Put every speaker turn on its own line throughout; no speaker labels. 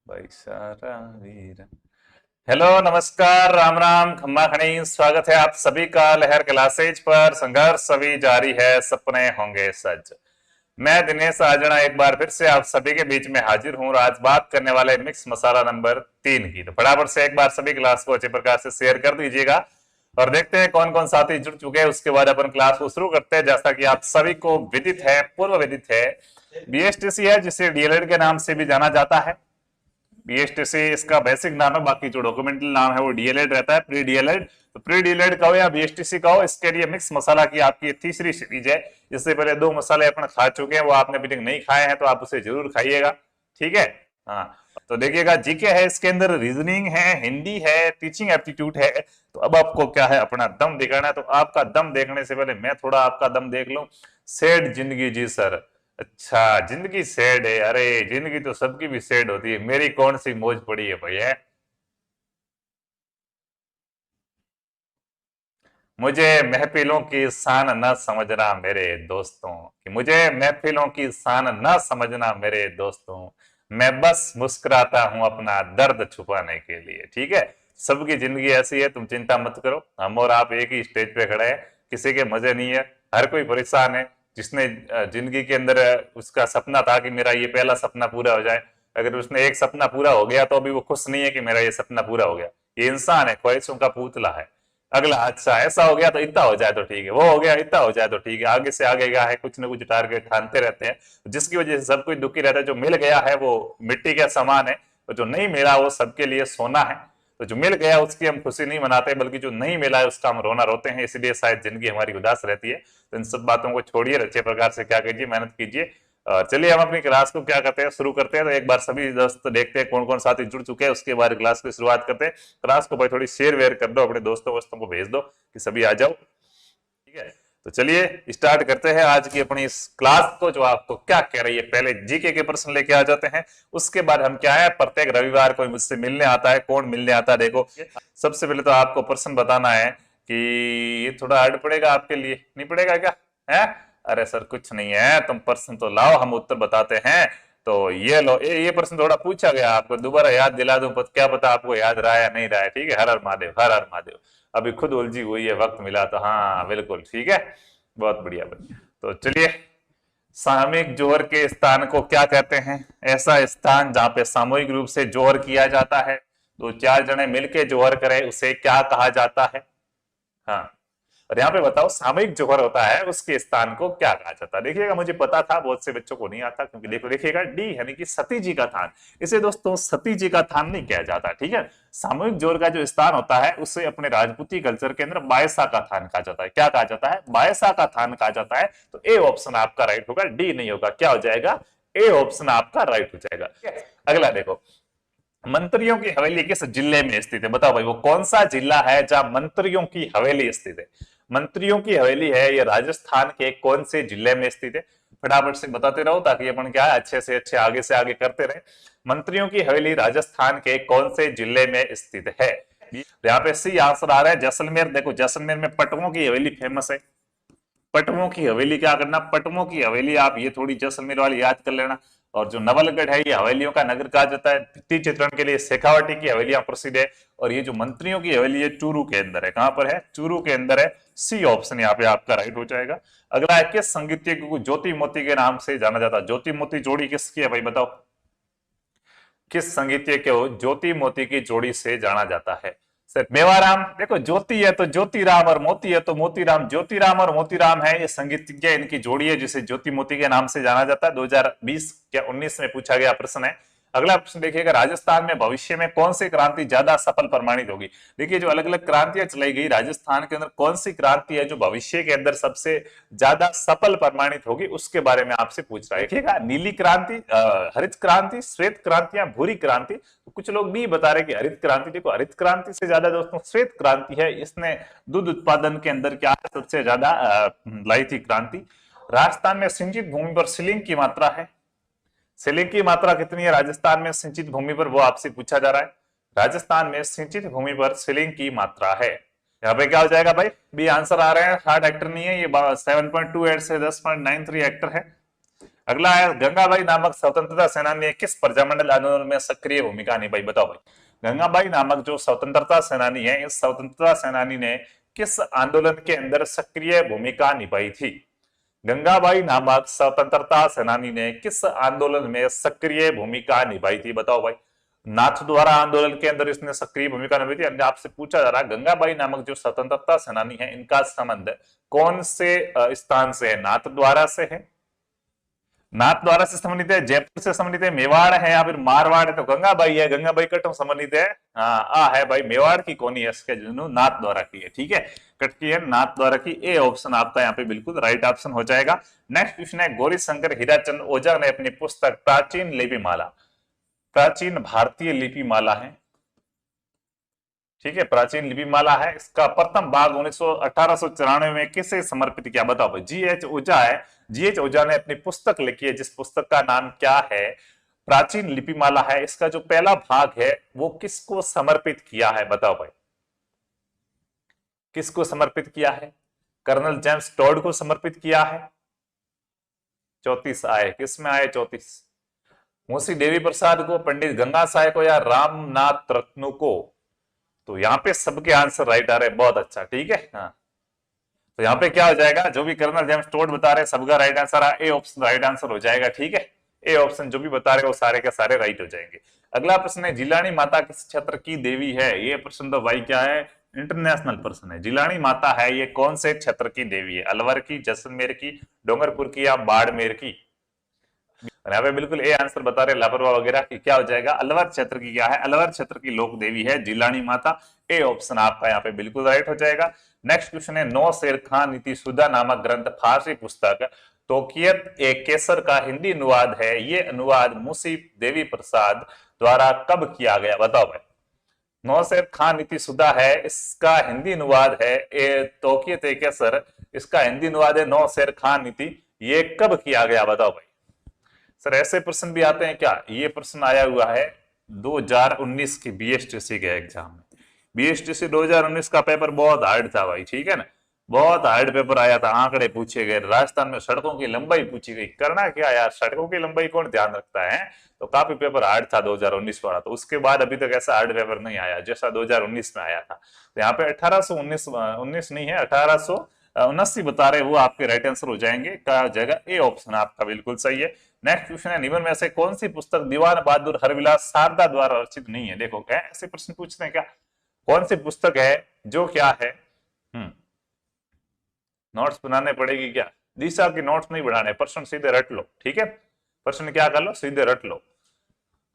वैशारा वीर। Hello, नमस्कार, राम राम, खम्मा खनी। स्वागत है आप सभी का लहर क्लासेज पर। संघर्ष सभी जारी है, सपने होंगे सच। मैं दिनेश आजना एक बार फिर से आप सभी के बीच में हाजिर हूं और आज बात करने वाले मिक्स मसाला नंबर 3 की। तो फटाफट से एक बार सभी क्लास को अच्छे प्रकार से शेयर कर दीजिएगा और देखते हैं कौन कौन साथी जुड़ चुके हैं। उसके बाद अपन क्लास को शुरू करते हैं। जैसा कि आप सभी को विदित है, पूर्व विदित है, बीएसटीसी है, जिसे डीएलएड के नाम से भी जाना जाता है। बीएसटीसी इसका बेसिक नाम है, बाकी जो डॉक्यूमेंटल नाम है वो डीएलएड रहता है, प्री डीएलएड। तो प्री डीएलएड कहो या बीएसटीसी कहो, इसके लिए मिक्स मसाला की आपकी तीसरी सीरीज है। इससे पहले 2 मसाले अपन खा चुके हैं, वो आपने अभी तक नहीं खाए हैं तो आप उसे जरूर खाइएगा, ठीक है। हाँ, तो देखिएगा, जीके है, इसके अंदर रीजनिंग है, हिंदी है, टीचिंग एप्टीट्यूड है। तो अब आपको क्या है, अपना दम दिखाना है। तो आपका दम देखने से पहले मैं थोड़ा आपका दम देख लूं। सेठ जिंदगी जी सर। अच्छा, जिंदगी सैड है। अरे जिंदगी तो सबकी भी सैड होती है, मेरी कौन सी मौज पड़ी है भैया। मुझे महफिलों की शान न समझना मेरे दोस्तों, कि मुझे महफिलों की शान न समझना मेरे दोस्तों। मैं बस मुस्कुराता हूं अपना दर्द छुपाने के लिए, ठीक है। सबकी जिंदगी ऐसी है, तुम चिंता मत करो। हम और आप एक ही स्टेज पे खड़े हैं, किसी के मजे नहीं है। हर कोई परेशान है। जिसने जिंदगी के अंदर उसका सपना था कि मेरा ये पहला सपना पूरा हो जाए, अगर उसने एक सपना पूरा हो गया तो अभी वो खुश नहीं है कि मेरा ये सपना पूरा हो गया। ये इंसान है, ख्वाहिशों का पुतला है। अगला, अच्छा ऐसा हो गया तो इतना हो जाए तो ठीक है, वो हो गया इतना हो जाए तो ठीक है, आगे से आगे क्या है, कुछ ना कुछ टारगेट ठानते रहते हैं, जिसकी वजह से सब कोई दुखी रहता है। जो मिल गया है वो मिट्टी के समान है, और जो नहीं मिला वो सबके लिए सोना है। तो जो मिल गया उसकी हम खुशी नहीं मनाते, बल्कि जो नहीं मिला है उसका हम रोना रोते हैं। इसलिए शायद जिंदगी हमारी उदास रहती है। तो इन सब बातों को छोड़िए, अच्छे प्रकार से क्या कीजिए, मेहनत कीजिए। और चलिए हम अपनी क्लास को क्या करते हैं, शुरू करते हैं। तो एक बार सभी दोस्त देखते हैं कौन कौन साथी जुड़ चुके हैं, उसके बाद क्लास की शुरुआत करते हैं। क्लास को भाई थोड़ी शेयर वेयर कर दो, अपने दोस्तों वोस्तों को भेज दो कि सभी आ जाओ, ठीक है। तो चलिए स्टार्ट करते हैं आज की अपनी इस क्लास को, जो आपको क्या कह रही है। पहले जीके के प्रश्न लेके आ जाते हैं, उसके बाद हम क्या है, प्रत्येक रविवार कोई मुझसे मिलने आता है। कौन मिलने आता है, देखो सबसे पहले तो आपको प्रश्न बताना है कि ये थोड़ा हार्ड पड़ेगा आपके लिए, नहीं पड़ेगा क्या है। अरे सर कुछ नहीं है, तुम प्रश्न तो लाओ, हम उत्तर बताते हैं। तो ये लो, ये प्रश्न थोड़ा पूछा गया, आपको दोबारा याद दिला दूं, क्या पता आपको याद रहा या नहीं रहा है, ठीक है। हर हर महादेव, हर हर महादेव। अभी खुद उलझी हुई है, वक्त मिला तो हाँ बिल्कुल ठीक है। बहुत बढ़िया बढ़िया। तो चलिए, सामूहिक जोहर के स्थान को क्या कहते हैं? ऐसा स्थान जहां पे सामूहिक रूप से जोहर किया जाता है, 2-4 जने मिलके जोहर करें, उसे क्या कहा जाता है? हाँ, और यहाँ पे बताओ, सामूहिक जोहर होता है उसके स्थान को क्या कहा जाता है? देखिएगा, मुझे पता था बहुत से बच्चों को नहीं आता, क्योंकि देखो देखिएगा, डी यानी कि सती जी का थान। इसे दोस्तों सती जी का थान नहीं कहा जाता, ठीक है। सामूहिक जोहर का जो स्थान होता है उसे अपने राजपूती कल्चर के अंदर बायसा का थान कहा जाता है। क्या कहा जाता है? बायसा का थान कहा जाता है। तो ए ऑप्शन आपका राइट होगा, डी नहीं होगा। क्या हो जाएगा? ए ऑप्शन आपका राइट हो जाएगा। अगला देखो, मंत्रियों की हवेली किस जिले में स्थित है? बताओ भाई, वो कौन सा जिला है जहां मंत्रियों की हवेली स्थित है? मंत्रियों की हवेली है ये राजस्थान के कौन से जिले में स्थित है? फटाफट से बताते रहो, ताकि अपन क्या है, अच्छे से अच्छे आगे से आगे करते रहे। मंत्रियों की हवेली राजस्थान के कौन से जिले में स्थित है? यहाँ पे सी आंसर आ रहा है, जैसलमेर। देखो जैसलमेर में पटवों की हवेली फेमस है। पटवों की हवेली क्या करना, पटवों की हवेली आप ये थोड़ी जैसलमेर वाली याद कर लेना। और जो नवलगढ़ है, ये हवेलियों का नगर कहा जाता है। भित्ति चित्रण के लिए शेखावाटी की हवेलियां प्रसिद्ध है। और ये जो मंत्रियों की हवेली है, चूरू के अंदर है। कहां पर है? चूरू के अंदर है। सी ऑप्शन यहाँ पे आपका राइट हो जाएगा। अगला है, किस संगीतज्ञ को ज्योति मोती के नाम से जाना जाता है? ज्योति मोती जोड़ी किसकी है भाई, बताओ। किस संगीतज्ञ को ज्योति मोती की जोड़ी से जाना जाता है? सर मेवाराम। देखो, ज्योति है तो ज्योतिराम, और मोती है तो मोतीराम। ज्योतिराम और मोतीराम है ये संगीतज्ञ, इनकी जोड़ी है, जिसे ज्योति मोती के नाम से जाना जाता है। 2020 या 19 में पूछा गया प्रश्न है। अगला प्रश्न देखिएगा, राजस्थान में भविष्य में कौन सी क्रांति ज्यादा सफल प्रमाणित होगी? देखिए, जो अलग अलग क्रांतियां चलाई गई राजस्थान के अंदर, कौन सी क्रांति है जो भविष्य के अंदर सबसे ज्यादा सफल प्रमाणित होगी, उसके बारे में आपसे पूछ रहा है। देखिएगा, नीली क्रांति, हरित क्रांति, श्वेत क्रांति या भूरी क्रांति। तो कुछ लोग भी बता रहे कि हरित क्रांति। देखो, हरित क्रांति से ज्यादा दोस्तों श्वेत क्रांति है। इसने दूध उत्पादन के अंदर क्या सबसे ज्यादा लाई थी क्रांति। राजस्थान में सिंचित भूमि पर सिलिंग की मात्रा है। सिलिंग की मात्रा कितनी है राजस्थान में सिंचित भूमि पर, वो आपसे पूछा जा रहा है। राजस्थान में सिंचित भूमि पर सिलिंग की मात्रा है। यहाँ पे क्या हो जाएगा भाई? बी आंसर आ रहे हैं। 60 हेक्टर नहीं है ये, 7.28 से 10.93 हेक्टर है। अगला है गंगाबाई नामक स्वतंत्रता सेनानी ने किस प्रजामंडल आंदोलन में सक्रिय भूमिका निभाई, बताओ भाई। गंगाबाई नामक जो स्वतंत्रता सेनानी है, इस स्वतंत्रता सेनानी ने किस आंदोलन के अंदर सक्रिय भूमिका निभाई थी। गंगाबाई नामक स्वतंत्रता सेनानी ने किस आंदोलन में सक्रिय भूमिका निभाई थी, बताओ भाई। नाथ द्वारा आंदोलन के अंदर इसने सक्रिय भूमिका निभाई थी। आपसे पूछा जा रहा है गंगाबाई नामक जो स्वतंत्रता सेनानी है, इनका संबंध कौन से स्थान से है? नाथ द्वारा से है, नाथ द्वारा से संबंधित है, जयपुर से संबंधित है, मेवाड़ है या फिर मारवाड़ है? तो गंगाबाई है, गंगाबाई कटम संबंधित है। हाँ आ है भाई, मेवाड़ की कोनी है, इसके नाथ द्वारा की है, ठीक है, कट की है नाथ द्वारा की। ए ऑप्शन आपका यहाँ पे बिल्कुल राइट ऑप्शन हो जाएगा। नेक्स्ट क्वेश्चन है गौरी शंकर हीराचंद ओझा ने अपनी पुस्तक प्राचीन लिपिमाला, प्राचीन भारतीय लिपिमाला है, ठीक है, प्राचीन लिपिमाला है, इसका प्रथम भाग 1894 में किसे समर्पित किया, बताओ भाई। जी.एच. ओझा है, जी.एच. ओझा ने अपनी पुस्तक लिखी है, जिस पुस्तक का नाम क्या है? प्राचीन लिपिमाला है। इसका जो पहला भाग है वो किसको समर्पित किया है, बताओ भाई। किसको समर्पित किया है? कर्नल जेम्स टॉड को समर्पित किया है। 34 आए, किस में आए 34? मुंशी देवी प्रसाद को, पंडित गंगा साय को, या रामनाथ रत्नू को? तो यहाँ पे सबके आंसर राइट आ रहे, बहुत अच्छा, ठीक है। हाँ, तो यहाँ पे क्या हो जाएगा, जो भी कर्नल जेम्स टॉड बता रहे सबका राइट आंसर है, ए ऑप्शन राइट आंसर हो जाएगा, ठीक है। ए ऑप्शन जो भी बता रहे वो सारे के सारे राइट हो जाएंगे। अगला प्रश्न है जिलानी माता किस क्षेत्र की देवी है? ये प्रश्न तो भाई क्या है, इंटरनेशनल प्रश्न है। जिलानी माता है ये कौन से क्षेत्र की देवी है? अलवर की, जैसलमेर की, डोंगरपुर की, या बाड़मेर की? यहाँ पे बिल्कुल ए आंसर बता रहे लापरवाह वगैरह की, क्या हो जाएगा? अलवर क्षेत्र की क्या है? अलवर क्षेत्र की लोक देवी है जिलानी माता। ए ऑप्शन आपका यहाँ पे बिल्कुल राइट हो जाएगा। नेक्स्ट क्वेश्चन है नौ शेर खान नीति सुधा नामक ग्रंथ फारसी पुस्तक तोकियत ए केसर का हिंदी अनुवाद है। ये अनुवाद मुंशी देवी प्रसाद द्वारा कब किया गया, बताओ भाई। नौ शेर खान नीति सुधा है, इसका हिंदी अनुवाद है ए तोकियत ए केसर, इसका हिंदी अनुवाद है नौ शेर खान नीति। ये कब किया गया, बताओ भाई। सर ऐसे प्रश्न भी आते हैं क्या? ये प्रश्न आया हुआ है 2019 की बीएसटीसी के एग्जाम में। बीएसटीसी 2019 का पेपर बहुत हार्ड था भाई, ठीक है ना, बहुत हार्ड पेपर आया था। आंकड़े पूछे गए, राजस्थान में सड़कों की लंबाई पूछी गई। करना क्या यार, सड़कों की लंबाई कौन ध्यान रखता है? तो काफी पेपर हार्ड था 2019 वाला। तो उसके बाद अभी तक ऐसा हार्ड पेपर नहीं आया जैसा 2019 में आया था। तो यहाँ पे 1819 नहीं है, 1879 बता रहे, वो आपके राइट आंसर हो जाएंगे। क्या हो जाएगा? ए ऑप्शन आपका बिल्कुल सही है। नेक्स्ट क्वेश्चन है निम्न में से कौन सी पुस्तक दीवान बहादुर हरविलास शारदा द्वारा रचित नहीं है? देखो क्या ऐसे प्रश्न पूछते हैं क्या, कौन सी पुस्तक है जो क्या है? नोट्स बनाने पड़ेगी क्या? दिशा की नोट्स नहीं बनाने, प्रश्न सीधे रट लो, ठीक है, प्रश्न क्या कर लो, सीधे रट लो।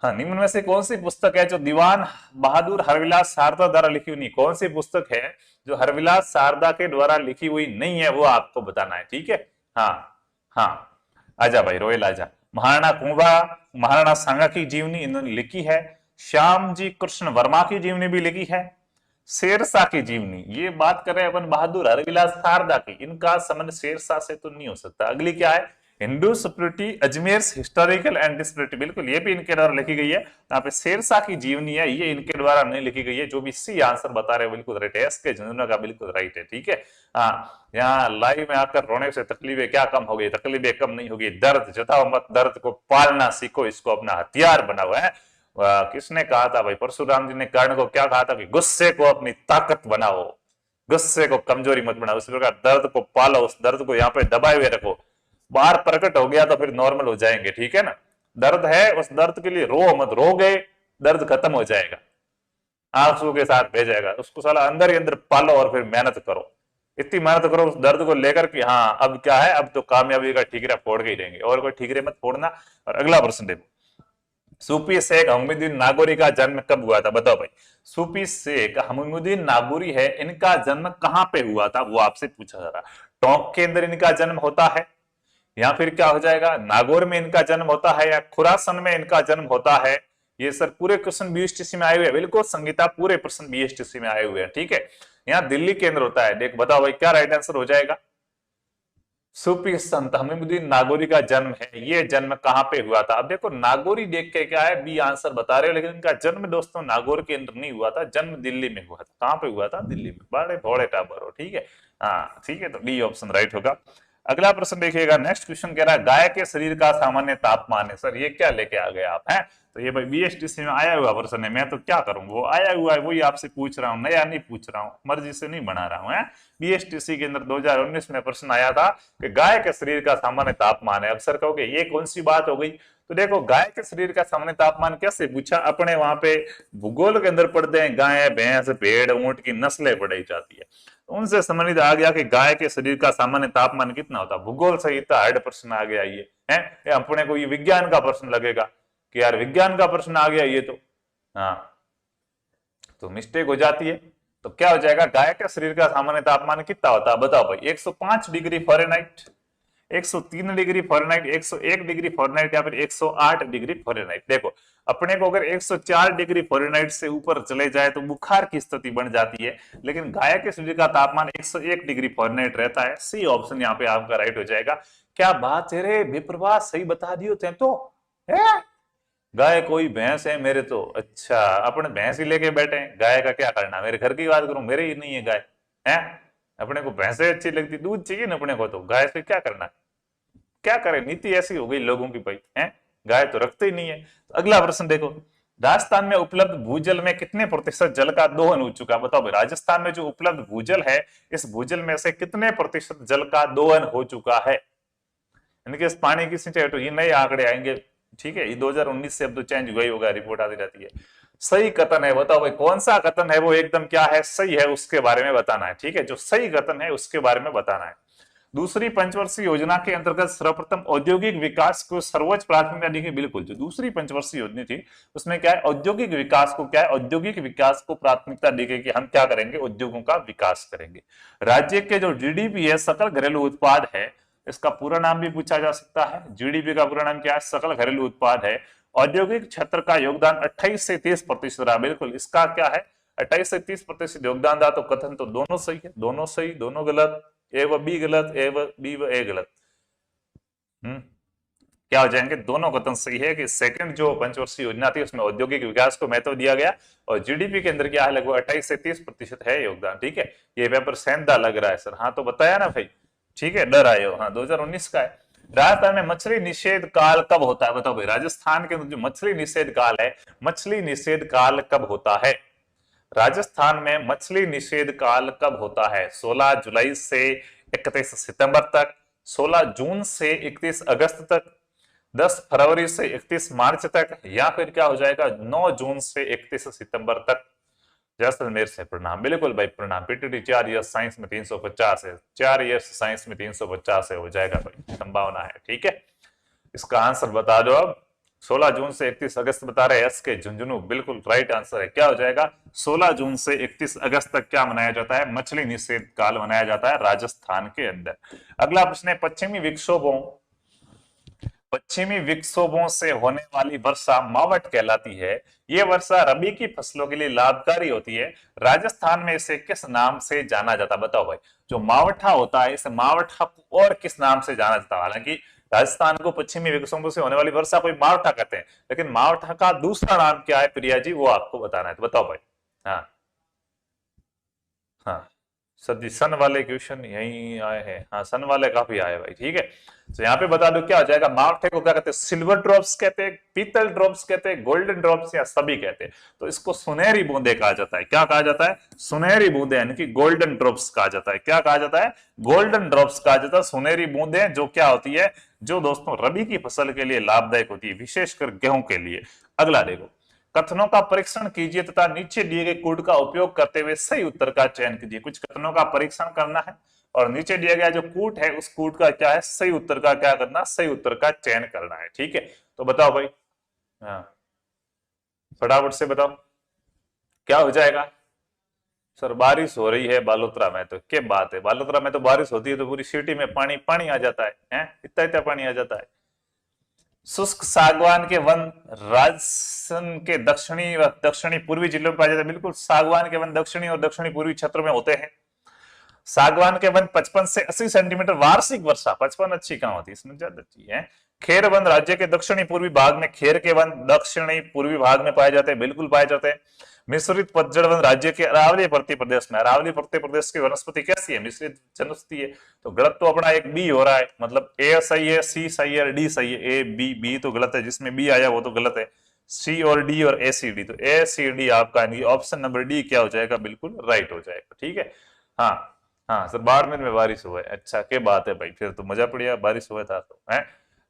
हाँ, निम्न में से कौन सी पुस्तक है जो दीवान बहादुर हरविलास शारदा द्वारा लिखी हुई नहीं? कौन सी पुस्तक है जो हरविलास शारदा के द्वारा लिखी हुई नहीं है, वो आपको बताना है, ठीक है। हाँ हाँ, आजा भाई रोयल आजा। महाराणा कुंभा, महाराणा सांगा की जीवनी इन्होंने लिखी है। श्याम जी कृष्ण वर्मा की जीवनी भी लिखी है। शेरशाह की जीवनी, ये बात कर रहे हैं अपन बहादुर हरविलास शारदा की, इनका संबंध शेरशाह से तो नहीं हो सकता। अगली क्या है? हिंदू स्पिरिटी अजमेर हिस्टोरिकल एंड स्पिरिटी, बिल्कुल ये भी इनके द्वारा लिखी गई है। यहाँ पे शेरशाह की जीवनी है, ये इनके द्वारा नहीं लिखी गई है। जो भी सी आंसर बता रहे हैं बिल्कुल राइट है, इसके जुनून का बिल्कुल राइट है, ठीक है। हाँ, यहाँ लाइव में आकर रोने से तकलीफें क्या कम हो गई? तकलीफें कम नहीं होगी। दर्द जताओ मत, दर्द को पालना सीखो, इसको अपना हथियार बनाओ है। किसने कहा था भाई? परशुराम जी ने कर्ण को क्या कहा था कि गुस्से को अपनी ताकत बनाओ, गुस्से को कमजोरी मत बनाओ। उस प्रकार दर्द को पालो, उस दर्द को यहाँ पे दबाए हुए रखो। बाहर प्रकट हो गया तो फिर नॉर्मल हो जाएंगे, ठीक है ना। दर्द है, उस दर्द के लिए रो मत, रोगे दर्द खत्म हो जाएगा, आंसू के साथ भेजेगा। उसको साला अंदर ही अंदर पालो और फिर मेहनत करो, इतनी मेहनत करो उस दर्द को लेकर कि हाँ अब क्या है, अब तो कामयाबी का ठीकरा फोड़ के ही रहेंगे, और कोई ठीकरे मत फोड़ना। और अगला प्रश्न देखो, सूफी शेख हमीमुद्दीन नागौरी का जन्म कब हुआ था? बताओ भाई। सूफी शेख हमीमुद्दीन नागौरी है, इनका जन्म कहां पे हुआ था, वो आपसे पूछा जा रहा। टोंक के अंदर इनका जन्म होता है, या फिर क्या हो जाएगा, नागौर में इनका जन्म होता है, या खुरासन में इनका जन्म होता है? ये सर पूरे क्वेश्चन बीएसटीसी में आए हुए हैं, बिल्कुल संगीता, पूरे प्रश्न बीएसटीसी में आए हुए हैं, ठीक है। यहाँ दिल्ली केंद्र होता है। देख बताओ भाई क्या राइट आंसर हो जाएगा? सूफी संत हमीमुद्दीन नागौरी का जन्म है, ये जन्म कहां पे हुआ था? अब देखो नागौरी देख के क्या है, बी आंसर बता रहे हो, लेकिन इनका जन्म दोस्तों नागौर के अंदर नहीं हुआ था, जन्म दिल्ली में हुआ था। कहां पे हुआ था? दिल्ली में। बड़े भोड़े टाबर हो, ठीक है। हाँ ठीक है, तो डी ऑप्शन राइट होगा। अगला प्रश्न देखिएगा, नेक्स्ट क्वेश्चन कह रहा है गाय के शरीर का सामान्य तापमान है। सर ये क्या लेके आ गए आप हैं? तो ये भाई बीएसटीसी में आया हुआ प्रश्न है, मैं तो क्या करूं, वो आया हुआ है वही आपसे पूछ रहा हूं, नया नहीं पूछ रहा हूं, मर्जी से नहीं बना रहा हूं है। बीएसटीसी के अंदर 2019 में प्रश्न आया था कि गाय के शरीर का सामान्य तापमान है। अब सर कहोगे ये कौन सी बात हो गई? तो देखो गाय के शरीर का सामान्य तापमान कैसे पूछा, अपने वहां पे भूगोल के अंदर पढ़ते हैं गाय भैंस भेड़ ऊंट की नस्लें पढ़ाई जाती है, तो उनसे संबंधित आ गया कि गाय के शरीर का सामान्य तापमान कितना होता है। भूगोल से इतना हार्ड प्रश्न आ गया ये है, अपने को ये विज्ञान का प्रश्न लगेगा कि यार विज्ञान का प्रश्न आ गया ये तो, हाँ तो मिस्टेक हो जाती है। तो क्या हो जाएगा, गाय के शरीर का सामान्य तापमान कितना होता है बताओ भाई, 105 degree Fahrenheit, 103 degree Fahrenheit, 101 degree Fahrenheit या फिर 108 डिग्री फ़ारेनहाइट। देखो अपने को अगर 104 डिग्री फ़ारेनहाइट से ऊपर चले जाए तो बुखार की स्थिति बन जाती है, लेकिन गाय के शरीर का तापमान 101 डिग्री फ़ारेनहाइट रहता है। सी ऑप्शन यहाँ पे आपका राइट हो जाएगा। क्या बात है रे बेप्रवाह, सही बता दियो थे तो है। गाय कोई भैंस है मेरे तो, अच्छा अपने भैंस ही लेके बैठे हैं, गाय का क्या करना, मेरे घर की बात करूं, मेरे ही नहीं है गाय है। अपने को भैंसे अच्छी लगती, दूध चाहिए ना अपने को, तो गाय से क्या करना, क्या करे, नीति ऐसी हो गई लोगों की भाई है, गाय तो रखते ही नहीं है। तो अगला प्रश्न देखो, राजस्थान में उपलब्ध भूजल में कितने प्रतिशत जल का दोहन हो चुका, बताओ भाई राजस्थान में जो उपलब्ध भूजल है इस भूजल में से कितने प्रतिशत जल का दोहन हो चुका है। इनके इस पानी की सिंचाई, तो ये नए आंकड़े आएंगे, ठीक है, ये 2019 से अब तो चेंज हुआ ही होगा, रिपोर्ट आती रहती है। सही कथन है, बताओ भाई कौन सा कथन है वो एकदम क्या है, सही है, उसके बारे में बताना है, ठीक है, जो सही कथन है उसके बारे में बताना है। दूसरी पंचवर्षीय योजना के अंतर्गत सर्वप्रथम औद्योगिक विकास को सर्वोच्च प्राथमिकता दी गई। बिल्कुल, जो दूसरी पंचवर्षीय योजना थी उसमें क्या है, औद्योगिक विकास को, क्या है, औद्योगिक विकास को प्राथमिकता दी गई कि हम क्या करेंगे, उद्योगों का विकास करेंगे। राज्य के जो जीडीपी है, सकल घरेलू उत्पाद है, इसका पूरा नाम भी पूछा जा सकता है, जीडीपी का पूरा नाम क्या है, सकल घरेलू उत्पाद है। औद्योगिक क्षेत्र का योगदान 28 से 30% रहा। बिल्कुल, इसका क्या है, 28 से 30% योगदान रहा। तो कथन तो दोनों सही है, दोनों सही, दोनों गलत, ए व बी गलत, ए व बी व ए गलत। क्या हो जाएंगे, दोनों कथन सही है कि सेकंड जो पंचवर्षीय योजना थी उसमें औद्योगिक विकास को महत्व दिया गया, और जीडीपी के अंदर क्या है, लगभग 28 से 30% है योगदान, ठीक है। ये पेपर सेंधा लग रहा है सर, हाँ तो बताया ना भाई, ठीक है, डर आए हो, हाँ 2019 का है। राजस्थान में मछली निषेध काल कब होता है, बताओ भाई राजस्थान के अंदर जो मछली निषेध काल है, मछली निषेध काल कब होता है। राजस्थान में मछली निषेध काल कब होता है, 16 जुलाई से 31 सितंबर तक, 16 जून से 31 अगस्त तक, 10 फरवरी से 31 मार्च तक, या फिर क्या हो जाएगा 9 जून से 31 सितंबर तक। जैसलमेर से प्रणाम, बिल्कुल भाई प्रणाम। पीटीटी 4 ईयर्स साइंस में 350 है, 4 ईयर्स साइंस में 350 है, हो जाएगा भाई, संभावना है, ठीक है। इसका आंसर बता दो अब, 16 जून से 31 अगस्त बता रहे एस के झुंझुनू, बिल्कुल राइट आंसर है। क्या हो जाएगा, 16 जून से 31 अगस्त तक क्या मनाया जाता है, मछली निषेध काल मनाया जाता है राजस्थान के अंदर। अगला प्रश्न है, पश्चिमी विक्षोभों से होने वाली वर्षा मावठ कहलाती है। ये वर्षा रबी की फसलों के लिए लाभकारी होती है। राजस्थान में इसे किस नाम से जाना जाता है, बताओ भाई। जो मावठा होता है, इस मावठा को और किस नाम से जाना जाता है। हालांकि राजस्थान को पश्चिमी विक्षोभों से होने वाली वर्षा को मावठा कहते हैं, लेकिन मावठा का दूसरा नाम क्या है प्रिया जी, वो आपको बताना है, तो बताओ भाई। हाँ हाँ सर जी, सन वाले क्वेश्चन यही आए हैं, हाँ सन वाले काफी आए भाई, ठीक है। तो यहाँ पे बता दो क्या हो जाएगा, मावठे को क्या कहते हैं, सिल्वर ड्रॉप्स कहते हैं, पीतल ड्रॉप्स कहते हैं, गोल्डन ड्रॉप्स, या सभी कहते हैं। तो इसको सुनहरी बूंदे कहा जाता है। क्या कहा जाता है, सुनहरी बूंदे, यानी कि गोल्डन ड्रॉप्स कहा जाता है। क्या कहा जाता है, गोल्डन ड्रॉप्स कहा जाता है, सुनहरी बूंदे, जो क्या होती है, जो दोस्तों रबी की फसल के लिए लाभदायक होती है, विशेषकर गेहूं के लिए। अगला देखो, कथनों का परीक्षण कीजिए तथा नीचे दिए गए कोड का उपयोग करते हुए सही उत्तर का चयन कीजिए। कुछ कथनों का परीक्षण करना है और नीचे दिया गया जो कूट है उस कूट का क्या है, सही उत्तर का क्या करना, सही उत्तर का चयन करना है, ठीक है। तो बताओ भाई, हाँ फटाफट से बताओ क्या हो जाएगा। सर बारिश हो रही है बालोतरा में, तो क्या बात है, बालोतरा में तो बारिश होती है तो पूरी सिटी में पानी पानी आ जाता है, इतना इतना पानी आ जाता है। शुष्क सागवान के वन राजस्थान के दक्षिणी व दक्षिणी पूर्वी जिलों में पाए जाते हैं। बिल्कुल, सागवान के वन दक्षिणी और दक्षिणी पूर्वी क्षेत्रों में होते हैं। सागवान के वन 55 से 80 सेंटीमीटर वार्षिक वर्षा, 55 अच्छी कहां होती है, इसमें ज्यादा अच्छी है। खेर वन राज्य के दक्षिणी पूर्वी भाग में, खेर के वन दक्षिणी पूर्वी भाग में पाए जाते हैं, बिल्कुल पाए जाते हैं। मिश्रित पतझड़ वन राज्य के अरावली पर्वतीय प्रदेश में, अरावली पर्वतीय प्रदेश की वनस्पति कैसी है, मिश्रित वनस्पति है। तो गलत तो अपना एक बी हो रहा है, मतलब ए सही है, सी सही है, डी सही है। ए बी, बी तो गलत है, जिसमें बी आया वो तो गलत है। सी और डी और ए सी डी, तो ए सी डी आपका ऑप्शन नंबर डी क्या हो जाएगा, बिल्कुल राइट हो जाएगा। ठीक है। हाँ हाँ सर, बाड़मेर में बारिश हुआ है, अच्छा क्या बात है भाई, फिर तो मजा पड़िया, बारिश हुआ था तो है।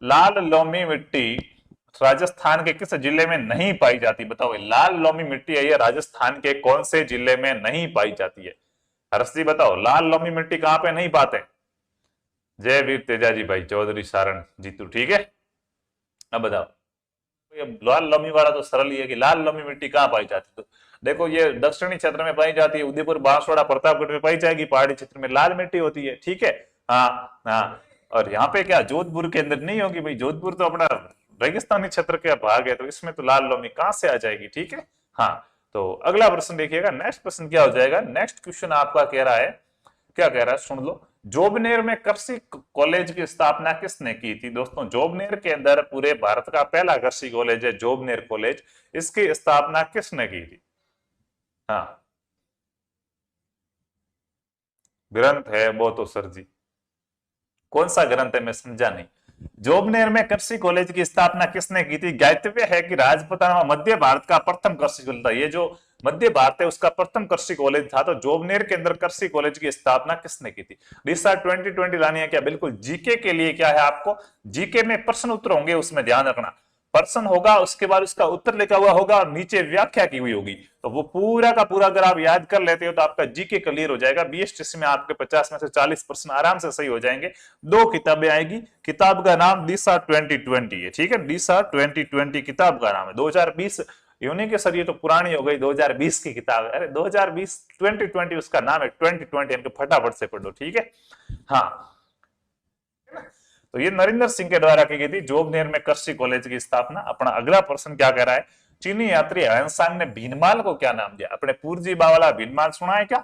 लाल लोमी मिट्टी राजस्थान के किस जिले में नहीं पाई जाती, बताओ। लाल लोमी मिट्टी है ये राजस्थान के कौन से जिले में नहीं पाई जाती है, हर्ष जी बताओ, लाल लोमी मिट्टी कहां पे नहीं पाते। जय वीर तेजाजी भाई, चौधरी सारण जीतू, ठीक है। अब बताओ, ये लाल लोमी वाला तो सरल ही है कि लाल लोमी मिट्टी कहाँ पाई जाती है। तो देखो ये दक्षिणी क्षेत्र में पाई जाती है, उदयपुर, बांसवाड़ा, प्रतापगढ़ में पाई जाएगी, पहाड़ी क्षेत्र में लाल मिट्टी होती है। ठीक है। हाँ हाँ, और यहाँ पे क्या जोधपुर के अंदर नहीं होगी भाई, जोधपुर तो अपना रेगिस्तानी क्षेत्र का भाग है, तो इसमें तो लाल लोमी कहां से आ जाएगी। ठीक है। हाँ, तो अगला प्रश्न देखिएगा, नेक्स्ट प्रश्न क्या हो जाएगा। नेक्स्ट क्वेश्चन आपका कह रहा है, क्या कह रहा है सुन लो। जोबनेर में कृषि कॉलेज की स्थापना किसने की थी। दोस्तों जोबनेर के अंदर पूरे भारत का पहला कृषि कॉलेज है जोबनेर कॉलेज, इसकी स्थापना किसने की थी। हाँ, ग्रंथ है वो तो सर जी, कौन सा ग्रंथ है मैं समझा नहीं। जोबनेर में कृषि कॉलेज की स्थापना किसने की थी। ज्ञातव्य है कि राजपुताना मध्य भारत का प्रथम कृषि कॉलेज था, ये जो मध्य भारत है उसका प्रथम कृषि कॉलेज था। तो जोबनेर के अंदर कृषि कॉलेज की स्थापना किसने की थी। दिशा 2020 लानी है क्या, बिल्कुल जीके के लिए क्या है, आपको जीके में प्रश्न उत्तर होंगे, उसमें ध्यान रखना। प्रश्न होगा, उसके बाद उसका उत्तर लिखा हुआ होगा और नीचे व्याख्या की हुई होगी, तो वो पूरा का पूरा अगर आप याद कर लेते हो तो आपका जीके क्लियर हो जाएगा। बीएसटीसी में आपके 50 में से 40 प्रश्न आराम से सही हो जाएंगे। दो किताबें आएगी, किताब का नाम दिशा 2020 है। ठीक है, दिशा 2020 किताब का नाम है। 2020 यूनिक के सर ये तो पुरानी हो गई, 2020 की किताब है। अरे 2020 2020 उसका नाम है, 2020 इनके फटाफट से पढ़ो। ठीक है। हाँ, तो ये नरेंद्र सिंह के द्वारा की गई थी जोबनेर में कृषि कॉलेज की स्थापना। अपना अगला प्रश्न क्या कह रहा है, चीनी यात्री ह्वेनसांग ने भीनमाल को क्या नाम दिया। अपने पूर्जी बावला भीनमाल सुना है क्या।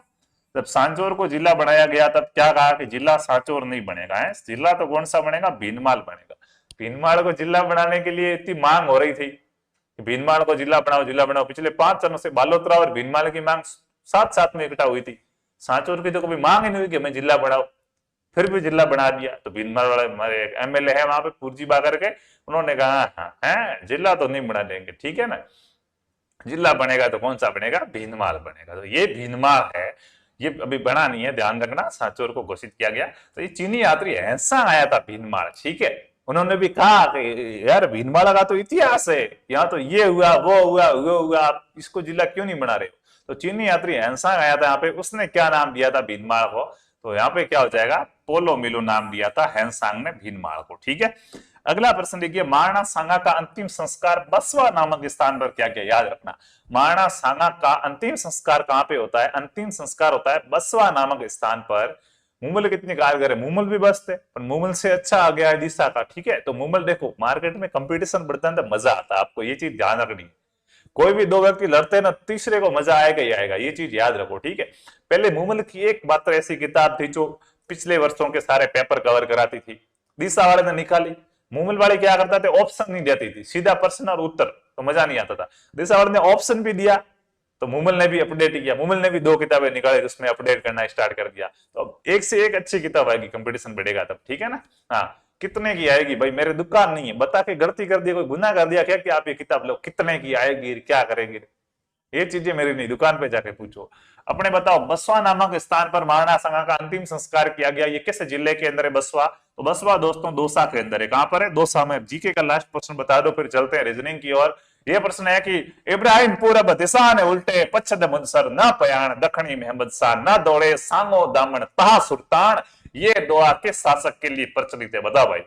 जब सांचौर को जिला बनाया गया तब क्या कहा कि जिला सांचौर नहीं बनेगा, है जिला तो कौन सा बनेगा, भीनमाल बनेगा। भीनमाल को जिला बनाने के लिए इतनी मांग हो रही थी कि भीनमाल को जिला बनाओ, जिला बनाओ। पिछले 5 चरणों से बालोतरा और भीनमाल की मांग साथ साथ में इकट्ठा हुई थी। सांचौर की तो कभी मांग ही नहीं हुई कि मैं जिला बनाओ, फिर भी जिला बना दिया। तो भीनमाल वाले हमारे एमएलए है वहां पे पूर्जी बा करके, उन्होंने कहा हाँ है जिला तो नहीं बना देंगे, ठीक है ना, जिला बनेगा तो कौन सा बनेगा, भीनमाल बनेगा। तो ये भीनमाल है, ये अभी बना नहीं है, ध्यान रखना, सांचौर को घोषित किया गया। तो ये चीनी यात्री ऐसा आया था भीनमाल, ठीक है। उन्होंने भी कहा कि यार भीनमाल का तो इतिहास है, यहाँ तो ये हुआ वो हुआ वो हुआ, आप इसको जिला क्यों नहीं बना रहे हो। तो चीनी यात्री हैंसांग आया था यहाँ पे, उसने क्या नाम दिया था भीनमाल को, तो यहाँ पे क्या हो जाएगा, पोलो मिलो नाम दिया था हैंसांग ने भीनमाल को। ठीक है। अगला प्रश्न देखिए, महाराणा सांगा का अंतिम संस्कार बसवा नामक स्थान पर क्या किया, याद रखना। महाराणा सांगा का अंतिम संस्कार कहां पे होता है, अंतिम संस्कार होता है बसवा नामक स्थान पर। मूमल कितने कारगर है, मूमल भी बसते पर मूमल से अच्छा आ गया है दिशा का। ठीक है, तो मूमल देखो मार्केट में कंपटीशन बढ़ता है तो मजा आता है, आपको ये चीज ध्यान रखनी है। कोई भी दो व्यक्ति लड़ते हैं ना, तीसरे को मजा आएगा ही आएगा, ये चीज याद रखो। ठीक है, पहले मूमल की एक मात्र ऐसी किताब थी जो पिछले वर्षों के सारे पेपर कवर कराती थी, दिशा वाले ने निकाली। मूमल वाले क्या करता थे, ऑप्शन नहीं देती थी, सीधा प्रश्न और उत्तर, तो मजा नहीं आता था। दिशा वाले ने ऑप्शन भी दिया, तो मूमल ने भी अपडेट किया, मूमल ने भी 2 किताबें निकाली, उसमें अपडेट करना स्टार्ट कर दिया। तो एक से एक अच्छी किताब आएगी, कंपटीशन बढ़ेगा तब। ठीक है ना। हाँ, कितने की आएगी भाई, मेरे दुकान नहीं है, बता के गलती कर दी, कोई गुनाह कर दिया क्या कि आप ये किताब लो, कितने की आएगी, क्या करेंगे, ये चीजें मेरी नहीं, दुकान पे जाके पूछो। अपने बताओ, बसवा नामक स्थान पर महाराणा सांगा का अंतिम संस्कार किया गया, ये किस जिले के अंदर है बसवा। तो बसवा दोस्तों दौसा के अंदर है। कहां पर है, दौसा में। जीके का लास्ट प्रश्न बता दो, फिर चलते हैं रीजनिंग की ओर। ये प्रश्न है कि इब्राहिम पूरब दिशा ने उल्टे, पश्चिम मुनसर न पयाण, दक्षिणी मेहमद शाह न दौड़े, सांगो दामन तहा सुल्तान, ये दुआ किस शासक के लिए प्रचलित है, बताओ भाई।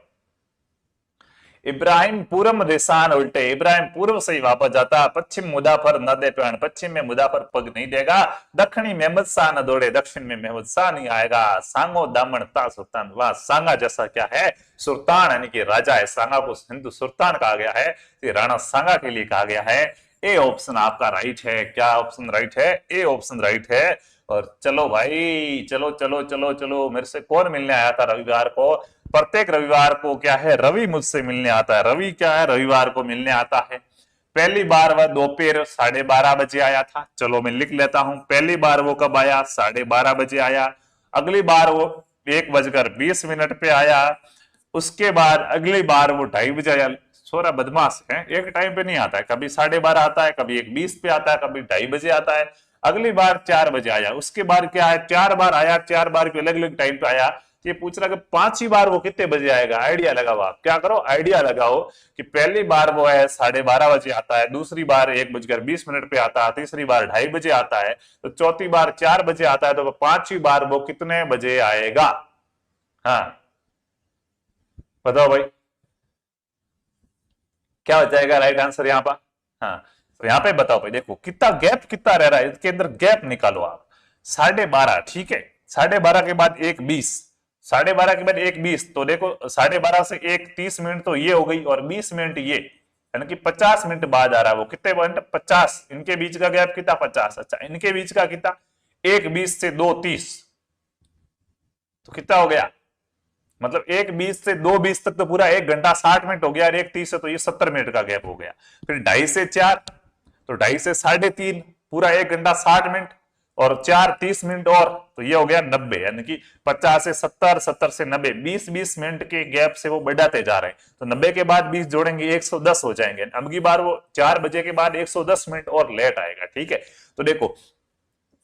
इब्राहिम पूरब दिशान उल्टे, इब्राहिम पूर्व से ही वापस जाता, पश्चिम मुदाफर न दे पैण, पश्चिम में मुदाफर पग नहीं देगा, दक्षिणी मेहमद शाह न दौड़े, दक्षिण में मेहमद शाह नहीं आएगा, सांगो दामन ता सुल्तान। वह सांगा जैसा क्या है, सुल्तान यानी कि राजा है। सांगा को हिंदू सुल्तान कहा गया है, राणा सांगा के लिए कहा गया है। ए ऑप्शन आपका राइट है। क्या ऑप्शन राइट है, ए ऑप्शन राइट है। और चलो भाई, चलो चलो चलो चलो, मेरे से कौन मिलने आया था रविवार को, प्रत्येक रविवार को क्या है, रवि मुझसे मिलने आता है। रवि क्या है, रविवार को मिलने आता है। पहली बार वह दोपहर 12:30 बजे आया था। चलो मैं लिख लेता हूं, पहली बार वो कब आया? 12:30 बजे आया। अगली बार वो 1:20 पे आया। उसके बाद अगली बार वो 2:30 बजे आया। छोरा बदमाश है, एक टाइम पे नहीं आता है, कभी 12:30 आता है, कभी 1:20 पे आता है, कभी 2:30 बजे आता है। अगली बार 4 बजे आया। उसके बाद क्या है, 4 बार आया, 4 बार भी अलग अलग टाइम पे आया। ये पूछ रहा कि 5वीं बार वो कितने बजे आएगा? आइडिया लगाओ, आप क्या करो, आइडिया लगाओ कि पहली बार वो है 12:30 बजे आता है, दूसरी बार 1:20 पे आता है, तीसरी बार 2:30 बजे आता है, तो चौथी बार 4 बजे आता है, तो 5वीं बार वो कितने बजे आएगा? हाँ बताओ भाई, क्या हो जाएगा राइट आंसर यहाँ पर? हाँ, तो यहाँ पे बताओ भाई, देखो कितना गैप कितना रह रहा है, इसके अंदर गैप निकालो आप। 12:30, ठीक है, 12:30 के बाद 1:20, 12:30 के बाद 1:20, तो देखो 12:30 से 1:30 तो ये हो गई, और 20 ये, यानी कि 50 बाद आ रहा है वो। कितने मिनट? 50। इनके बीच का गैप कितना? 50। अच्छा, इनके बीच का कितना? 1:20 से 2:30, तो कितना हो गया? मतलब 1:20 से 2:20 तक तो पूरा 1 घंटा 60 मिनट हो गया, और 1:30 से तो ये 70 मिनट का गैप हो गया। फिर 2:30 से 4, तो 2:30 से 3:30, पूरा 1 घंटा 60 मिनट, और 4:30 और, तो ये हो गया 90, यानी कि 50 से 70, 70 से 90, 20-20 मिनट के गैप से वो बढ़ाते जा रहे हैं। तो 90 के बाद 20 जोड़ेंगे 110 हो जाएंगे। अब की बार वो 4 बजे के बाद 110 मिनट और लेट आएगा, ठीक है। तो देखो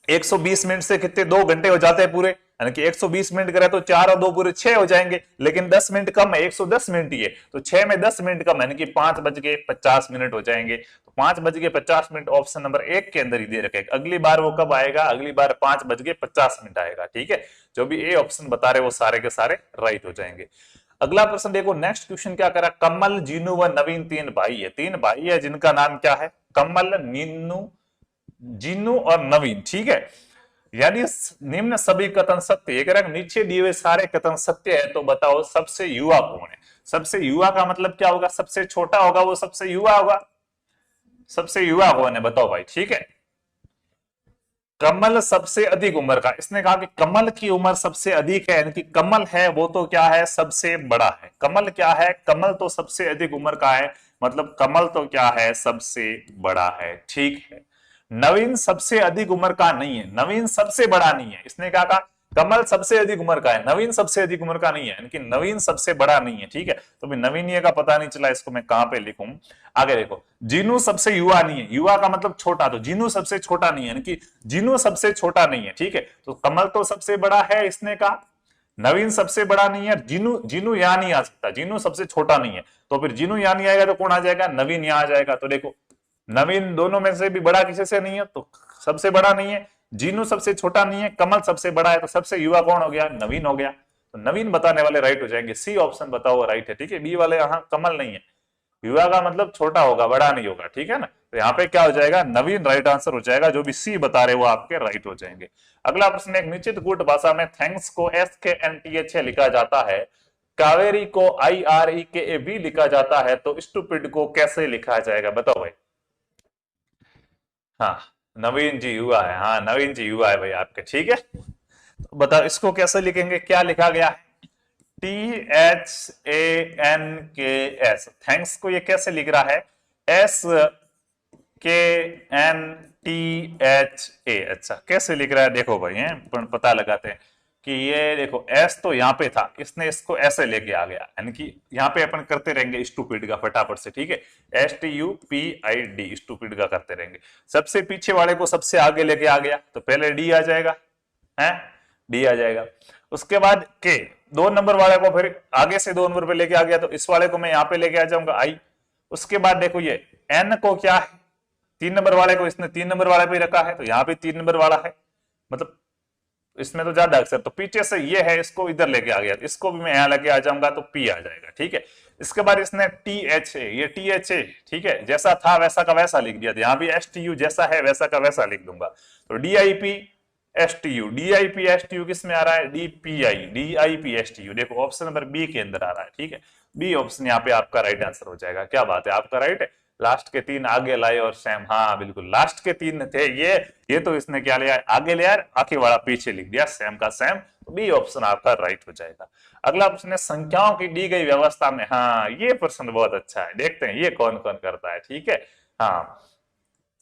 120 मिनट से कितने 2 घंटे हो जाते हैं पूरे, यानी कि 120 मिनट करे तो 4 और 2 पूरे 6 हो जाएंगे, लेकिन 10 मिनट कम है, 110 मिनट ही है, तो 6 में 10 मिनट कम, यानी कि 5:50 हो जाएंगे। तो 5:50 ऑप्शन नंबर 1 के अंदर ही दे रखेगा। अगली बार वो कब आएगा? अगली बार 5:50 आएगा, ठीक है। जो भी ए ऑप्शन बता रहे वो सारे के सारे राइट हो जाएंगे। अगला प्रश्न देखो, नेक्स्ट क्वेश्चन क्या करा, कमल, जीनू व नवीन 3 भाई है। 3 भाई है जिनका नाम क्या है? कमल, नीनू, जीनू और नवीन, ठीक है। यानी निम्न सभी कथन सत्य है। अगर नीचे दिए हुए सारे कथन सत्य है तो बताओ सबसे युवा कौन है? सबसे युवा का मतलब क्या होगा? सबसे छोटा होगा वो सबसे युवा होगा। सबसे युवा कौन है बताओ भाई, ठीक है। कमल सबसे अधिक उम्र का, इसने कहा कि कमल की उम्र सबसे अधिक है, यानी कि कमल है वो तो क्या है? सबसे बड़ा है। कमल क्या है? कमल तो सबसे अधिक उम्र का है, मतलब कमल तो क्या है? सबसे बड़ा है, ठीक है। नवीन सबसे अधिक उम्र का नहीं है, नवीन सबसे बड़ा नहीं है। इसने क्या कहा? कमल सबसे अधिक उम्र का है, नवीन सबसे अधिक उम्र का नहीं है, यानी कि नवीन सबसे बड़ा नहीं है, ठीक है। तो भी नवीन ये का पता नहीं चला, इसको मैं कहां पे लिखूं? आगे देखो, जीनू सबसे युवा नहीं है, युवा का मतलब छोटा, तो जीनू सबसे छोटा नहीं है, यानी कि जीनू सबसे छोटा नहीं है, ठीक है। तो कमल तो सबसे बड़ा है, इसने कहा नवीन सबसे बड़ा नहीं है, जीनू जीनू यहां नहीं आ सकता, जीनू सबसे छोटा नहीं है, तो फिर जीनू यहां नहीं आएगा तो कौन आ जाएगा? नवीन यहां आ जाएगा। तो देखो नवीन दोनों में से भी बड़ा किसी से नहीं है, तो सबसे बड़ा नहीं है, जीनू सबसे छोटा नहीं है, कमल सबसे बड़ा है, तो सबसे युवा कौन हो गया? नवीन हो गया। तो नवीन बताने वाले राइट हो जाएंगे, सी ऑप्शन बताओ राइट है, ठीक है। बी वाले यहाँ कमल नहीं है, युवा का मतलब छोटा होगा, बड़ा नहीं होगा, ठीक है ना। तो यहाँ पे क्या हो जाएगा? नवीन राइट आंसर हो जाएगा। जो भी सी बता रहे वो आपके राइट हो जाएंगे। अगला प्रश्न, एक निश्चित गुट भाषा में थैंक्स को SKNTH लिखा जाता है, कावेरी को IREKAV लिखा जाता है, तो स्टूपिड को कैसे लिखा जाएगा बताओ भाई। हाँ, नवीन जी युवा है, हाँ नवीन जी युवा है भाई आपके, ठीक है। तो बताओ इसको कैसे लिखेंगे, क्या लिखा गया है? THANKS, थैंक्स को ये कैसे लिख रहा है? SKNTHA। अच्छा, कैसे लिख रहा है देखो भाई, है पता लगाते हैं कि ये देखो एस तो यहाँ पे था, इसने इसको ऐसे लेके आ गया, यानी कि यहाँ पे अपन करते रहेंगे स्टूपिड का फटाफट से, ठीक है। STUPID, स्टूपिड का करते रहेंगे। सबसे पीछे वाले को सबसे आगे लेके आ गया, तो पहले डी आ जाएगा, है डी आ जाएगा। उसके बाद के 2 नंबर वाले को फिर आगे से 2 नंबर पे लेके आ गया, तो इस वाले को मैं यहाँ पे लेके आ जाऊंगा आई। उसके बाद देखो ये एन को क्या है? 3 नंबर वाले को इसने 3 नंबर वाले पे रखा है, तो यहाँ पे 3 नंबर वाला है, मतलब इसमें तो ज्यादा अक्षर, तो पीछे से ये है, इसको इधर लेके आ गया, इसको भी मैं यहां लेके आ जाऊंगा, तो पी आ जाएगा, ठीक है। इसके बाद इसने THA, ये THA, ठीक है, जैसा था वैसा का वैसा लिख दिया, यहाँ भी STU जैसा है वैसा का वैसा लिख दूंगा। तो DIP STU किस में आ रहा है? DIP STU, देखो ऑप्शन नंबर बी के अंदर आ रहा है, ठीक है। बी ऑप्शन यहाँ पे आपका राइट आंसर हो जाएगा। क्या बात है, आपका राइट है। लास्ट के 3 आगे लाए और सेम, हाँ बिल्कुल लास्ट के 3 थे ये तो इसने क्या लिया? आगे लिया, आगे वाला पीछे लिख दिया, सेम का सेम। तो बी ऑप्शन आपका राइट हो जाएगा। अगला प्रश्न है, संख्याओं की दी गई व्यवस्था में, हाँ ये प्रश्न बहुत अच्छा है, देखते हैं ये कौन कौन करता है, ठीक है। हाँ,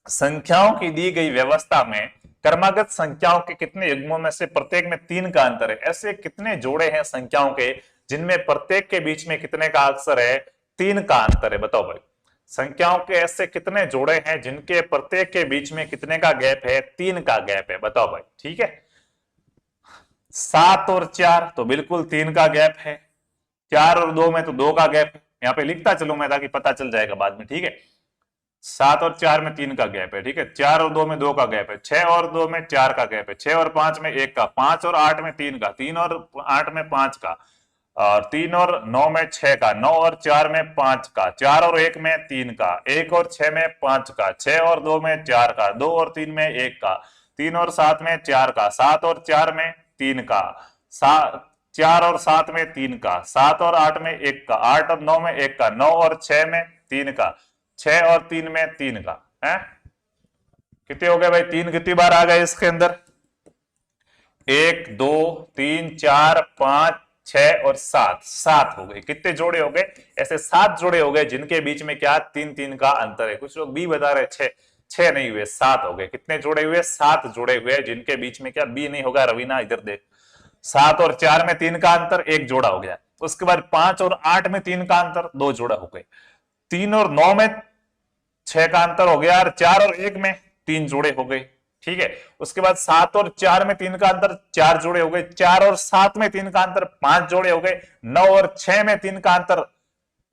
संख्याओं की दी गई व्यवस्था में क्रमागत संख्याओं के कितने युग्मों में से प्रत्येक में 3 का अंतर है? ऐसे कितने जोड़े हैं संख्याओं के जिनमें प्रत्येक के बीच में कितने का अक्षर है? 3 का अंतर है। बताओ भाई, संख्याओं के ऐसे कितने जोड़े हैं जिनके प्रत्येक के बीच में कितने का गैप है? 3 का गैप है। बताओ भाई, ठीक है। 7 और 4 तो बिल्कुल 3 का गैप है। 4 और 2 में तो 2 का गैप है। यहां पे लिखता चलो मैं ताकि पता चल जाएगा बाद में, ठीक है। 7 और 4 में 3 का गैप है, ठीक है। 4 और 2 में 2 का गैप है। 6 और 2 में 4 का गैप है। 6 और 5 में 1 का। 5 और 8 में 3 का। 3 और 8 में 5 का। और 3 और 9 में 6 का। 9 और 4 में 5 का। 4 और 1 में 3 का। 1 और 6 में 5 का। 6 और 2 में 4 का। 2 और 3 में 1 का। 3 और 7 में 4 का। 7 और 4 में 3 का। 4 और 7 में 3 का। 7 और 8 में 1 का। 8 और 9 में 1 का। 9 और 6 में 3 का। 6 और 3 में 3 का है। कितने हो गए भाई? 3 कितनी बार आ गए इसके अंदर? 1 2 3 4 5 6 और 7, 7 हो गए। कितने जोड़े हो गए? ऐसे 7 जोड़े हो गए जिनके बीच में क्या 3-3 का अंतर है। कुछ लोग बी बता रहे 6, 6 नहीं हुए, 7 हो गए। कितने जोड़े हुए? 7 जोड़े हुए जिनके बीच में क्या बी नहीं होगा। रवीना इधर देख, 7 और 4 में 3 का अंतर, 1 जोड़ा हो गया। उसके बाद 5 और 8 में 3 का अंतर, 2 जोड़ा हो गए। 3 और 9 में 6 का अंतर हो गया और 4 और 1 में 3 जोड़े हो गए, ठीक है। उसके बाद 7 और 4 में 3 का अंतर, 4 जोड़े हो गए। 4 और 7 में 3 का अंतर, 5 जोड़े हो गए। 9 और 6 में 3 का अंतर,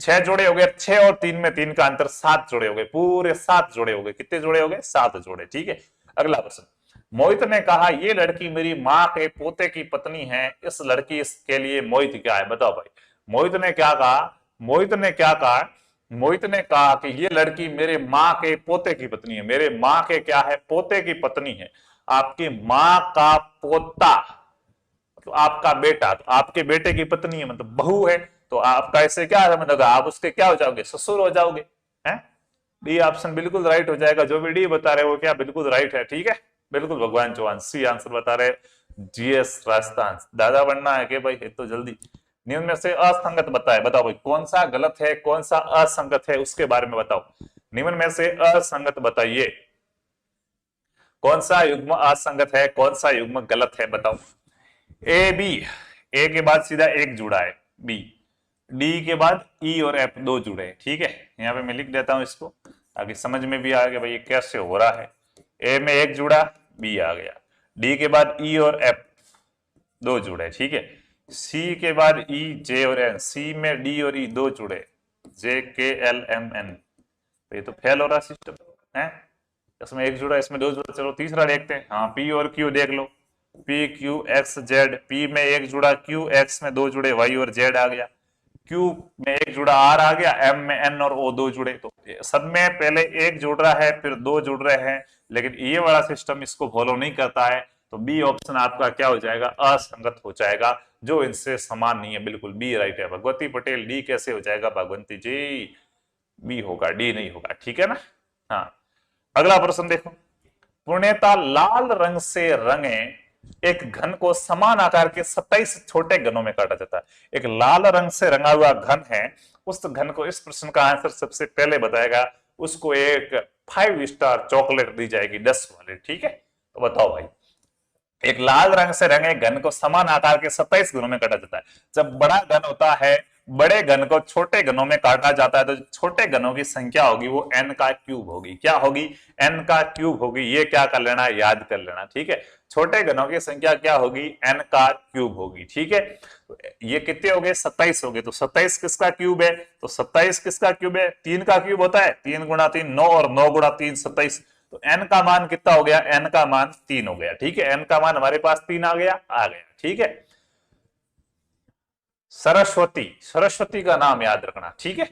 6 जोड़े हो गए। 6 और 3 में 3 का अंतर, 7 जोड़े हो गए। पूरे 7 जोड़े हो गए। कितने जोड़े हो गए? 7 जोड़े, ठीक है। अगला प्रश्न, मोहित ने कहा ये लड़की मेरी माँ के पोते की पत्नी है। इस लड़की के लिए मोहित क्या है? बताओ भाई, मोहित ने क्या कहा? मोहित ने क्या कहा? मोहित ने कहा कि ये लड़की मेरे माँ के पोते की पत्नी है। मेरे माँ के क्या है? पोते की पत्नी है। आपकी माँ का पोता तो आपका बेटा, तो आपके बेटे की पत्नी है मतलब बहू है। तो आपका इससे क्या समझ होगा? आप उसके क्या हो जाओगे? ससुर हो जाओगे, हैं? डी ऑप्शन बिल्कुल राइट हो जाएगा। जो भी डी बता रहे हो क्या बिल्कुल राइट है, ठीक है। बिल्कुल भगवान चौहान सी आंसर बता रहे। जीएस राजस्थान दादा बनना है कि भाई? तो जल्दी निम्न में से असंगत बताए। बताओ भाई, कौन सा गलत है, कौन सा असंगत है, उसके बारे में बताओ। निम्न में से असंगत बताइए। कौन सा युग्म असंगत है, कौन सा युग्म गलत है, बताओ। ए बी, ए के बाद सीधा एक जुड़ा है बी। डी के बाद ई और एफ 2 जुड़े हैं, ठीक है। यहां पे मैं लिख देता हूं इसको ताकि समझ में भी आ गया भाई ये कैसे हो रहा है। ए में एक जुड़ा, बी आ गया। डी के बाद ई और एफ 2 जुड़े, ठीक है। सी के बाद ई, जे और एन। सी में डी और ई 2 जुड़े, जे के एल एम एन। ये तो फेल हो रहा सिस्टम है। इसमें एक जुड़ा, इसमें 2 जुड़ा। चलो तीसरा देखते हैं। हाँ, पी और क्यू देख लो। P Q X Z. P में एक जुड़ा क्यू, एक्स में 2 जुड़े वाई और जेड आ गया। क्यू में एक जुड़ा आर आ गया, एम में एन और ओ 2 जुड़े। तो सब में पहले एक जुड़ रहा है फिर 2 जुड़ रहे हैं, लेकिन ये वाला सिस्टम इसको फॉलो नहीं करता है। तो बी ऑप्शन आपका क्या हो जाएगा? असंगत हो जाएगा, जो इनसे समान नहीं है। बिल्कुल बी राइट है। भगवती पटेल, डी कैसे हो जाएगा भगवंती जी? बी होगा, डी नहीं होगा, ठीक है ना। हाँ, अगला प्रश्न देखो। पूर्णतः लाल रंग से रंगे एक घन को समान आकार के 27 छोटे घनों में काटा जाता है। एक लाल रंग से रंगा हुआ घन है, उस घन को, इस प्रश्न का आंसर सबसे पहले बताएगा उसको एक 5 स्टार चॉकलेट दी जाएगी 10 वाले, ठीक है। तो बताओ भाई, एक लाल रंग से रंगे घन को समान आकार के 27 घनों में काटा जाता है। जब बड़ा घन होता है, बड़े घन को छोटे घनों में काटा जाता है, तो छोटे घनों की संख्या होगी वो n का क्यूब होगी। क्या होगी? n का क्यूब होगी। ये क्या कर लेना, याद कर लेना, ठीक है। छोटे घनों की संख्या क्या होगी? n का क्यूब होगी, ठीक है। तो ये कितने हो गए? 27 हो गए। तो 27 किसका क्यूब है? तो 27 किसका क्यूब है? 3 का क्यूब होता है। 3 गुणा 3 9 और 9 गुणा 3 27। तो n का मान कितना हो गया? n का मान 3 हो गया, ठीक है। n का मान हमारे पास 3 आ गया, ठीक है। सरस्वती, सरस्वती का नाम याद रखना, ठीक है।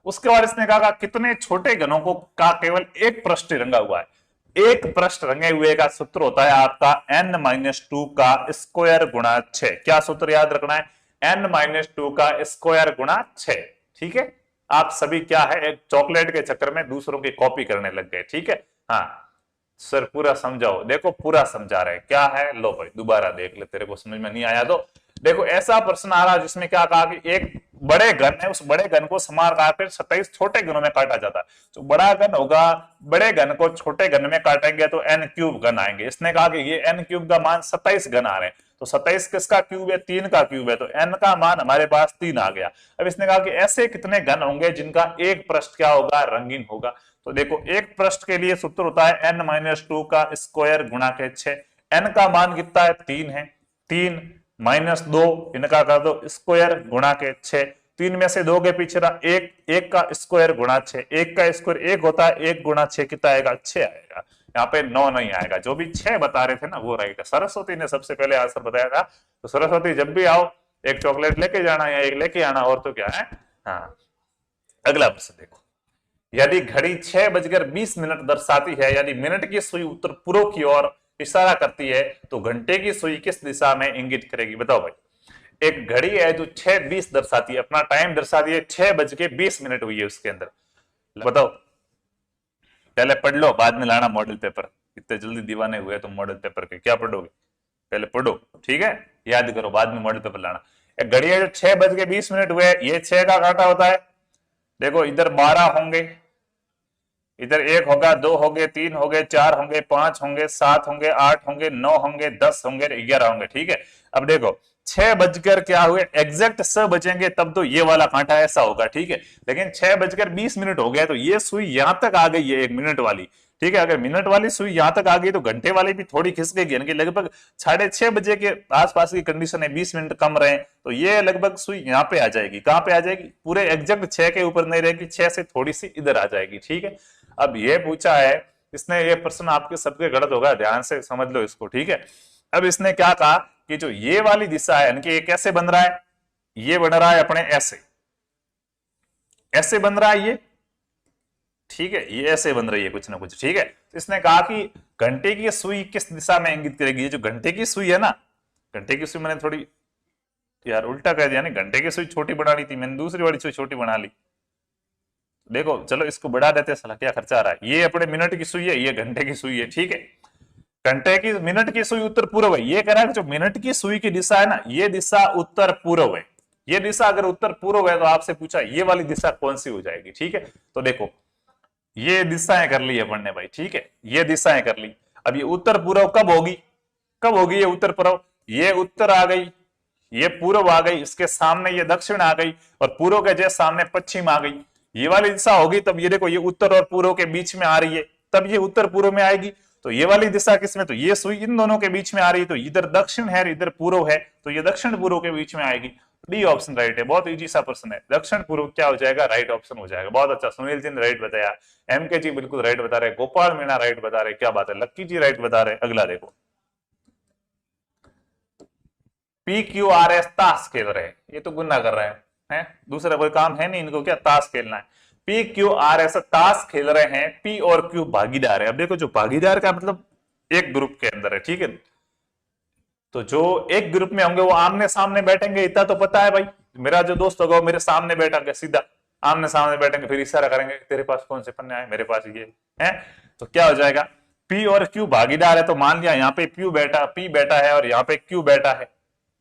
उसके बाद इसने कहा कितने छोटे घनों को का केवल एक पृष्ठ रंगा हुआ है। एक पृष्ठ रंगे हुए का सूत्र होता है आपका n-2 का स्क्वायर गुणा 6। क्या सूत्र याद रखना है? n-2 का स्क्वायर गुणा 6, ठीक है। आप सभी क्या है, एक चॉकलेट के चक्कर में दूसरों की कॉपी करने लग गए, ठीक है। हाँ सर पूरा समझाओ। देखो पूरा समझा रहे क्या है, लो भाई दोबारा देख ले, तेरे को समझ में नहीं आया तो देखो। ऐसा प्रश्न आ रहा जिसमें क्या कहा कि एक बड़े घन है, उस बड़े घन को समार काट 27 छोटे घनों में काटा जाता है। तो बड़ा घन होगा, बड़े घन को छोटे घन में काटेंगे तो n क्यूब घन आएंगे। इसने कहा कि ये n क्यूब का मान 27 घन आ रहे हैं, तो 27 किसका क्यूब है? 3 का क्यूब है, तो n का मान हमारे पास 3 आ गया। अब इसने कहा कि ऐसे कितने घन होंगे जिनका एक पृष्ठ क्या होगा? रंगीन होगा। तो देखो एक पृष्ठ के लिए सूत्र होता है n-2 का स्क्वायर गुणा के 6। n का मान कितना है? 3 है, 3 -2 इनका कर दो स्क्वायर गुणा के 6। 3 में से 2 के पीछे रहा 1, 1 का स्क्वायर गुणा 6, 1 का स्क्वायर 1 होता है, 1 गुणा 6 कितना आएगा? 6 आएगा। यहाँ पे 9 नहीं आएगा, जो भी 6 बता रहे थे ना वो राइट है। सरस्वती ने सबसे पहले आंसर बताया था। तो सरस्वती जब भी आओ एक चॉकलेट लेके जाना या एक लेके आना, और तो क्या है। हाँ, अगला प्रश्न देखो। यदि घड़ी 6:20 दर्शाती है, यदि मिनट की सुई उत्तर पूर्व की ओर इशारा करती है, तो घंटे की सुई किस दिशा में इंगित करेगी? बताओ भाई। एक घड़ी है जो 6:20 दर्शाती है, अपना टाइम दर्शाती है, 6:20 हुई है उसके अंदर। बताओ, पहले पढ़ लो बाद में लाना मॉडल पेपर। इतने जल्दी दीवाने हुए तुम मॉडल पेपर के, क्या पढ़ोगे? पहले पढ़ो, ठीक है, याद करो, बाद में मॉडल पेपर लाना। एक घड़ी है जो 6:20 हुए, ये 6 का कांटा होता है। देखो इधर 12 होंगे, इधर 1 होगा, 2 होंगे, 3 होंगे, 4 होंगे, 5 होंगे, 7 होंगे, 8 होंगे, 9 होंगे, 10 होंगे, 11 होंगे, ठीक है। अब देखो 6 बजकर क्या हुए, एग्जैक्ट 6 बजेंगे तब तो ये वाला कांटा ऐसा होगा, ठीक है। लेकिन 6:20 हो गया तो ये सुई यहां तक आ गई है, 1 मिनट वाली, ठीक है। अगर मिनट वाली सुई यहां तक आ गई तो घंटे वाली भी थोड़ी खिसक गई, यानी कि लगभग 6:30 बजे के आसपास की कंडीशन है, 20 मिनट कम रहे तो ये लगभग सुई यहाँ पे आ जाएगी। कहां पे आ जाएगी? पूरे एग्जैक्ट 6 के ऊपर नहीं रहेगी, 6 से थोड़ी सी इधर आ जाएगी, ठीक है। अब ये पूछा है इसने, ये प्रश्न आपके सबके गलत होगा, ध्यान से समझ लो इसको, ठीक है। अब इसने क्या कहा कि जो ये वाली दिशा है, यानी कि ये कैसे बन रहा है? ये बन रहा है अपने ऐसे, ऐसे बन रहा है ये, ठीक है, ये ऐसे बन रही है कुछ ना कुछ, ठीक है। तो इसने कहा कि घंटे की सुई किस दिशा में इंगित करेगी? ये जो घंटे की सुई है ना, घंटे की सुई मैंने थोड़ी यार उल्टा कह दिया, नहीं घंटे की सुई छोटी बनानी थी मैंने, दूसरी वाली सुई छोटी बना ली। देखो चलो इसको बढ़ा देते, साला क्या खर्चा आ रहा है। ये अपने मिनट की सुई है, ये घंटे की सुई है, ठीक है। घंटे की मिनट की सुई उत्तर पूर्व है, ये कह रहा है कि जो मिनट की सुई की दिशा है ना, ये दिशा उत्तर पूर्व है। ये दिशा अगर उत्तर पूर्व है तो आपसे पूछा ये वाली दिशा कौन सी हो जाएगी, ठीक है। तो देखो ये दिशाएं कर ली अपन ने भाई, ठीक है, ये दिशाएं कर ली। अब ये उत्तर पूर्व कब होगी? कब होगी ये उत्तर पूर्व? ये उत्तर आ गई, ये पूर्व आ गई, इसके सामने ये दक्षिण आ गई, और पूर्व के जैसे सामने पश्चिम आ गई। ये वाली दिशा होगी तब ये देखो, ये उत्तर और पूर्व के बीच में आ रही है, तब ये उत्तर पूर्व में आएगी। तो ये वाली दिशा किसमें? तो ये सुई इन दोनों के बीच में आ रही है, तो इधर दक्षिण है इधर पूर्व है, तो ये दक्षिण पूर्व के बीच में आएगी। डी ऑप्शन राइट है, बहुत इजी सा प्रश्न है। दक्षिण पूर्व क्या हो जाएगा? राइट ऑप्शन हो जाएगा। बहुत अच्छा, सुनील जी ने राइट बताया, एमके जी बिल्कुल राइट बता रहे, गोपाल मीणा राइट बता रहे, क्या बात है, लक्की जी राइट बता रहे। अगला देखो, PQRS ताश खेल रहे हैं, ये तो गुन्ना कर रहे हैं, दूसरा कोई काम है नहीं इनको, क्या ताश खेलना है। PQRS ताश खेल रहे हैं, P और Q भागीदार है। अब देखो जो भागीदार का मतलब एक ग्रुप के अंदर है, ठीक है। तो जो एक ग्रुप में होंगे वो आमने सामने बैठेंगे, इतना तो पता है भाई। मेरा जो दोस्त होगा वो मेरे सामने बैठा, सीधा आमने सामने बैठेंगे, फिर इशारा करेंगे तेरे पास कौन से पन्ने आए, मेरे पास ये है। तो क्या हो जाएगा? P और Q भागीदार है, तो मान लिया यहाँ पे P बैठा है और यहाँ पे Q बैठा है,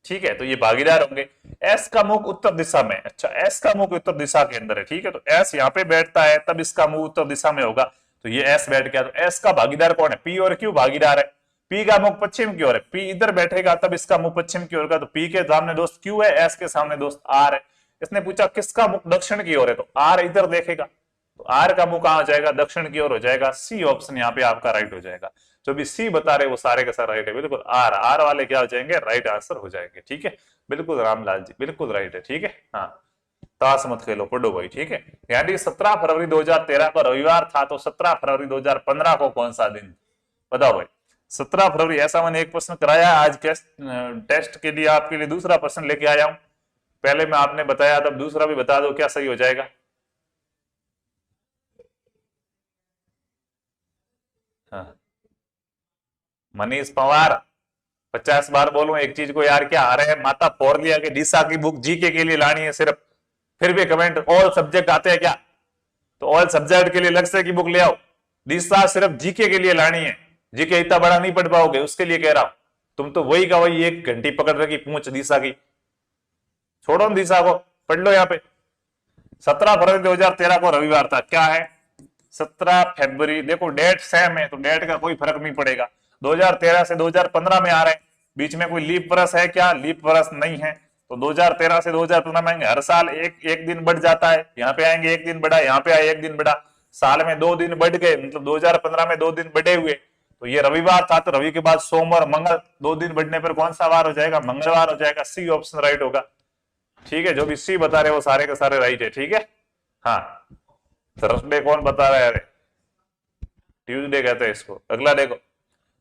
ठीक है, तो ये भागीदार होंगे। S का मुख उत्तर दिशा में, अच्छा S का मुख उत्तर दिशा के अंदर है, ठीक है, तो S यहाँ पे बैठता है तब इसका मुख उत्तर दिशा में होगा, तो ये S बैठ गया। तो S का भागीदार कौन है? P और Q भागीदार है। P का मुख पश्चिम की ओर है, P इधर बैठेगा तब इसका मुख पश्चिम की ओर का, तो P के सामने दोस्त Q है, S के सामने दोस्त R है। इसने पूछा किसका मुख दक्षिण की ओर है, तो R इधर देखेगा, तो R का मुख कहां हो जाएगा? दक्षिण की ओर हो जाएगा। C ऑप्शन यहाँ पे आपका राइट हो जाएगा। जो भी सी बता रहे वो सारे के सारे राइट है, बिल्कुल आर वाले क्या हो जाएंगे? राइट आंसर हो जाएंगे, ठीक है, बिल्कुल रामलाल जी बिल्कुल राइट है, ठीक है। हाँ, ताश मत खेलो, पढ़ो भाई, ठीक है। यानी 17 फरवरी 2013 को रविवार था, तो 17 फरवरी 2015 को कौन सा दिन? बताओ भाई। 17 फरवरी, ऐसा मैंने एक प्रश्न कराया आज टेस्ट के लिए, आपके लिए दूसरा प्रश्न लेके आया हूं। पहले मैं आपने बताया, तब दूसरा भी बता दो, क्या सही हो जाएगा? हाँ, मनीष पवार 50 बार बोलूं एक चीज को यार, क्या आ रहे हैं माता फोड़ लिया कि दिशा की बुक जीके के लिए लानी है सिर्फ, फिर भी कमेंट ऑल सब्जेक्ट आते हैं क्या? तो ऑल सब्जेक्ट के लिए अलग से की बुक ले आओ, दिशा सिर्फ जीके के लिए लानी है। जीके इतना बड़ा नहीं पढ़ पाओगे, उसके लिए कह रहा हूं। तुम तो वही का वही 1 घंटी पकड़ रखी पूछ दिशा की, छोड़ो दिशा को, पढ़ लो यहाँ पे। 17 फरवरी 2013 को रविवार था। क्या है? 17 फरवरी। देखो डेट सेम है तो डेट का कोई फर्क नहीं पड़ेगा। 2013 से 2015 में आ रहे हैं, बीच में कोई लीप वर्ष है क्या? लीप वर्ष नहीं है। तो 2013 से 2015 में आएंगे, हर साल एक एक दिन बढ़ जाता है। यहाँ पे आएंगे एक दिन बढ़ा, यहाँ पे आए एक दिन बढ़ा, साल में 2 दिन बढ़ गए, मतलब 2015 में 2 दिन बढ़े हुए। तो ये रविवार था, तो रवि के बाद सोम और मंगल, 2 दिन बढ़ने पर कौन सा वार हो जाएगा? मंगलवार हो जाएगा। सी ऑप्शन राइट होगा। ठीक है, जो भी सी बता रहे वो सारे के सारे राइट है। ठीक है, हाँ। थर्सडे कौन बता रहा है? ट्यूसडे कहते हैं इसको। अगला देखो,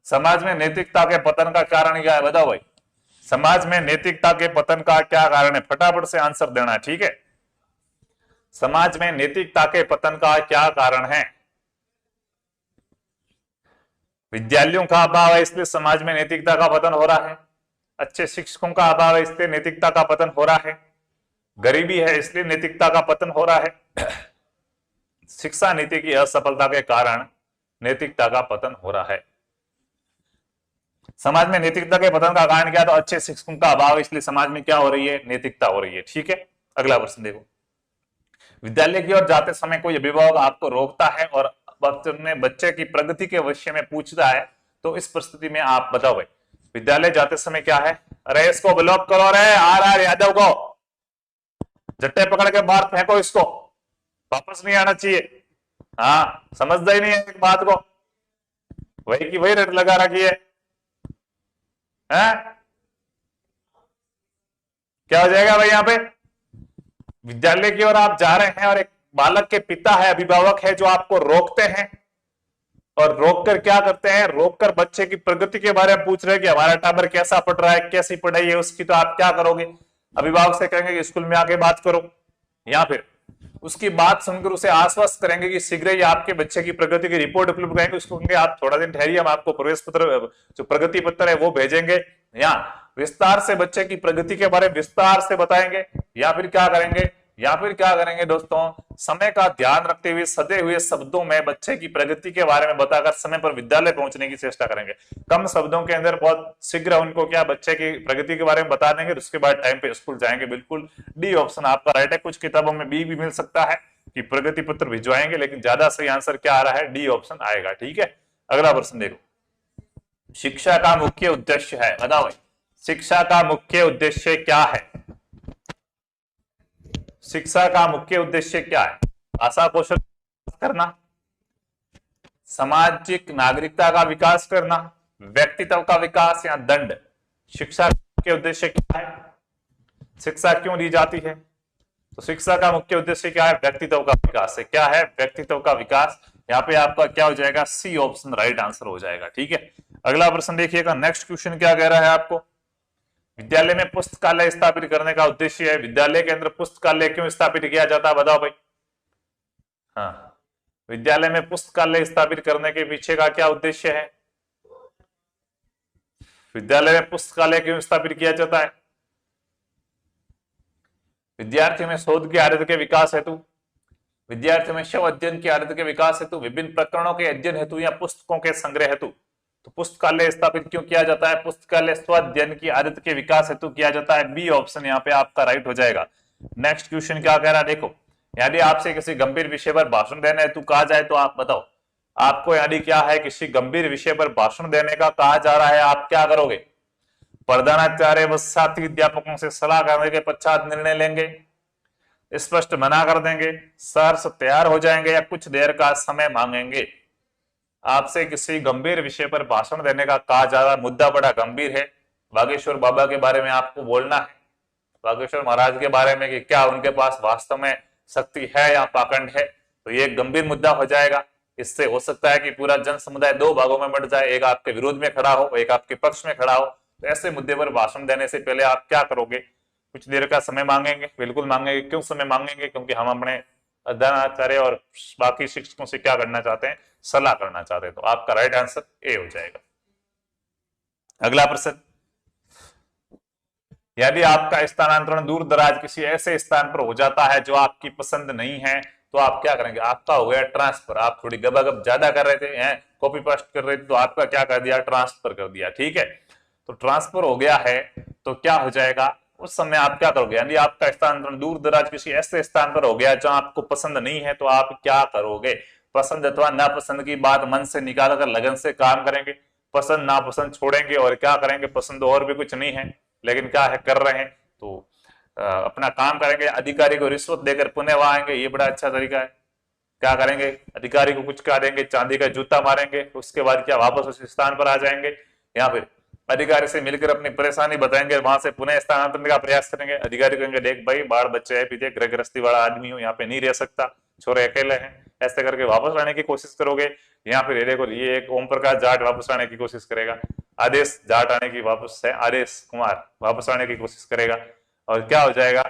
समाज में नैतिकता के पतन का कारण क्या है? बताओ भाई, समाज में नैतिकता के पतन का क्या कारण है? फटाफट से आंसर देना है। ठीक है, समाज में नैतिकता के पतन का क्या कारण है? विद्यालयों का अभाव है, इसलिए समाज में नैतिकता का पतन हो रहा है। अच्छे शिक्षकों का अभाव है, इसलिए नैतिकता का पतन हो रहा है। गरीबी है, इसलिए नैतिकता का पतन हो रहा है। शिक्षा नीति की असफलता के कारण नैतिकता का पतन हो रहा है। समाज में नैतिकता के पतन का कारण क्या? तो अच्छे शिक्षकों का अभाव, इसलिए समाज में क्या हो रही है? नैतिकता हो रही है। ठीक है, अगला प्रश्न देखो, विद्यालय की ओर जाते समय कोई अभिभावक आपको रोकता है और अपने बच्चे की प्रगति के विषय में पूछता है, तो इस परिस्थिति में आप बताओ भाई, विद्यालय जाते समय क्या है? अरे इसको ब्लॉक करो रे, आर यादव को झट्टे पकड़ के बाहर फेंको, इसको वापस नहीं आना चाहिए। हाँ, समझता ही नहीं है एक बात को, वही की वही रेट लगा रखी है। क्या हो जाएगा भाई? यहाँ पे विद्यालय की ओर आप जा रहे हैं और एक बालक के पिता है, अभिभावक है, जो आपको रोकते हैं और रोककर क्या करते हैं? रोककर बच्चे की प्रगति के बारे में पूछ रहे हैं कि हमारा टाबर कैसा पढ़ रहा है, कैसी पढ़ाई है उसकी। तो आप क्या करोगे? अभिभावक से कहेंगे कि स्कूल में आके बात करो, या फिर उसकी बात सुनकर उसे आश्वस्त करेंगे कि शीघ्र ही आपके बच्चे की प्रगति की रिपोर्ट उपलब्ध करेंगे। उसको कहेंगे आप थोड़ा दिन ठहरिए, हम आपको प्रवेश पत्र, जो प्रगति पत्र है वो भेजेंगे, या विस्तार से बच्चे की प्रगति के बारे में विस्तार से बताएंगे। या फिर क्या करेंगे दोस्तों, समय का ध्यान रखते हुए सदे हुए शब्दों में बच्चे की प्रगति के बारे में बताकर समय पर विद्यालय पहुंचने की चेष्टा करेंगे। कम शब्दों के अंदर बहुत शीघ्र उनको क्या, बच्चे की प्रगति के बारे में बता देंगे, उसके बाद टाइम पे स्कूल जाएंगे। बिल्कुल डी ऑप्शन आपका राइट है। कुछ किताबों में बी भी मिल सकता है कि प्रगति पत्र भिजवाएंगे, लेकिन ज्यादा सही आंसर क्या आ रहा है? डी ऑप्शन आएगा। ठीक है, अगला प्रश्न देखो, शिक्षा का मुख्य उद्देश्य है, बताओ भाई, शिक्षा का मुख्य उद्देश्य क्या है? शिक्षा का मुख्य उद्देश्य क्या है? भाषा कौशल करना, सामाजिक नागरिकता का विकास करना, व्यक्तित्व का विकास, या दंड? शिक्षा का मुख्य उद्देश्य क्या है? शिक्षा क्यों दी जाती है? तो शिक्षा का मुख्य उद्देश्य क्या है? व्यक्तित्व का विकास है। क्या है? व्यक्तित्व का विकास। यहाँ पे आपका क्या हो जाएगा? सी ऑप्शन राइट आंसर हो जाएगा। ठीक है, अगला प्रश्न देखिएगा, नेक्स्ट क्वेश्चन क्या कह रहा है आपको? विद्यालय में पुस्तकालय स्थापित करने का उद्देश्य है। विद्यालय के अंदर पुस्तकालय क्यों स्थापित किया जाता है, बताओ भाई? हाँ, विद्यालय में पुस्तकालय स्थापित करने के पीछे का क्या उद्देश्य है? विद्यालय में पुस्तकालय क्यों स्थापित किया जाता है? विद्यार्थियों में शोध की आदत के विकास हेतु, विद्यार्थियों में शव अध्ययन की आदत के विकास हेतु, विभिन्न प्रकरणों के अध्ययन हेतु, या पुस्तकों के संग्रह हेतु? तो पुस्तकालय स्थापित क्यों किया जाता है? पुस्तकालय स्वाध्ययन की आदत के विकास हेतु किया जाता है। बी ऑप्शन यहाँ पे आपका राइट हो जाएगा। नेक्स्ट क्वेश्चन क्या कह रहा है देखो, यदि आपसे किसी गंभीर विषय पर भाषण देने हेतु कहा जाए तो आप बताओ, आपको यदि क्या है, किसी गंभीर विषय पर भाषण देने का कहा जा रहा है, आप क्या करोगे? प्रधानाचार्य व साथी अध्यापकों से सलाह करने के पश्चात निर्णय लेंगे, स्पष्ट मना कर देंगे, सहर्ष तैयार हो जाएंगे, या कुछ देर का समय मांगेंगे? आपसे किसी गंभीर विषय पर भाषण देने का कहा जा रहा है, मुद्दा बड़ा गंभीर है, बागेश्वर बाबा के बारे में आपको बोलना है, बागेश्वर महाराज के बारे में कि क्या उनके पास वास्तव में शक्ति है या पाखंड है, तो ये एक गंभीर मुद्दा हो जाएगा। इससे हो सकता है कि पूरा जन समुदाय 2 भागों में बंट जाए, एक आपके विरोध में खड़ा हो, एक आपके पक्ष में खड़ा हो। तो ऐसे मुद्दे पर भाषण देने से पहले आप क्या करोगे? कुछ देर का समय मांगेंगे, बिल्कुल मांगेंगे। क्यों समय मांगेंगे? क्योंकि हम अपने अध्ययनाचार्य और बाकी शिक्षकों से क्या करना चाहते हैं? सलाह करना चाहते हैं। तो आपका राइट आंसर ए हो जाएगा। अगला प्रश्न, यदि आपका स्थानांतरण दूर दराज किसी ऐसे स्थान पर हो जाता है जो आपकी पसंद नहीं है, तो आप क्या करेंगे? आपका हो गया ट्रांसफर। आप थोड़ी गबागब ज्यादा कर रहे थे, कॉपी पेस्ट कर रहे थे, तो आपका क्या कर दिया? ट्रांसफर कर दिया। ठीक है, तो ट्रांसफर हो गया है तो क्या हो जाएगा? उस समय आप क्या करोगे, यानी आपका स्थानांतरण दूर दराज किसी ऐसे स्थान पर हो गया जहां आपको पसंद नहीं है, तो आप क्या करोगे? पसंद अथवा नापसंद की बात मन से निकाल कर लगन से काम करेंगे, पसंद नापसंद छोड़ेंगे और क्या करेंगे, पसंद और भी कुछ नहीं है लेकिन क्या है कर रहे हैं, तो अपना काम करेंगे। अधिकारी को रिश्वत देकर पुनः वहां आएंगे, ये बड़ा अच्छा तरीका है। क्या करेंगे, अधिकारी को कुछ क्या देंगे, चांदी का जूता मारेंगे, उसके बाद क्या वापस उस स्थान पर आ जाएंगे, या फिर अधिकारी से मिलकर अपनी परेशानी बताएंगे, वहां से पुनः स्थानांतरण का प्रयास करेंगे। अधिकारी कहेंगे देख भाई बाल बच्चे है, पीछे गृह गृहस्थी वाला आदमी हूँ, यहाँ पे नहीं रह सकता, छोरे अकेले हैं, ऐसे करके वापस लाने की कोशिश करोगे। या फिर देखो ये एक ओम प्रकाश जाट वापस आने की कोशिश करेगा, आदेश जाट आने की वापस है, आदेश कुमार वापस आने की कोशिश करेगा, और क्या हो जाएगा,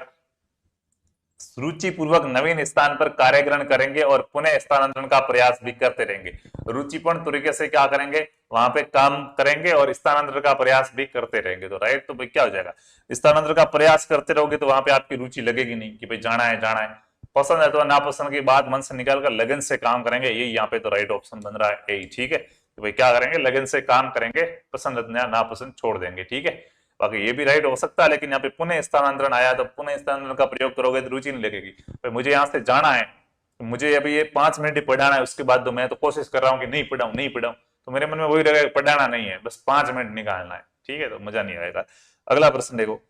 रुचिपूर्वक नवीन स्थान पर कार्य ग्रहण करेंगे और पुनः स्थानांतरण का प्रयास भी करते रहेंगे। रुचिपूर्ण तरीके से क्या करेंगे, वहां पे काम करेंगे और स्थानांतरण का प्रयास भी करते रहेंगे। तो राइट, तो भाई क्या हो जाएगा, स्थानांतरण का प्रयास करते रहोगे तो वहां पे आपकी रुचि लगेगी नहीं कि भाई जाना है जाना है। पसंद है तो नापसंद की बात मन से निकाल कर लगन से काम करेंगे, ये यहाँ पे तो राइट ऑप्शन बन रहा है यही, ठीक है। तो भाई क्या करेंगे, लगन से काम करेंगे, पसंद नापसंद छोड़ देंगे, ठीक है। बाकी ये भी राइट हो सकता है, लेकिन यहाँ पे पुनः स्थानांतरण आया तो पुनः स्थानांतरण का प्रयोग करोगे तो रुचि नहीं लगेगी। तो मुझे यहाँ से जाना है, तो मुझे अभी ये 5 मिनट ही पढ़ाना है, उसके बाद तो मैं तो कोशिश कर रहा हूँ कि नहीं पढ़ाऊं नहीं पढ़ाऊं, तो मेरे मन में वही रहेगा पढ़ाना नहीं है, बस 5 मिनट निकालना है, ठीक है, तो मजा नहीं आएगा। अगला प्रश्न देखो,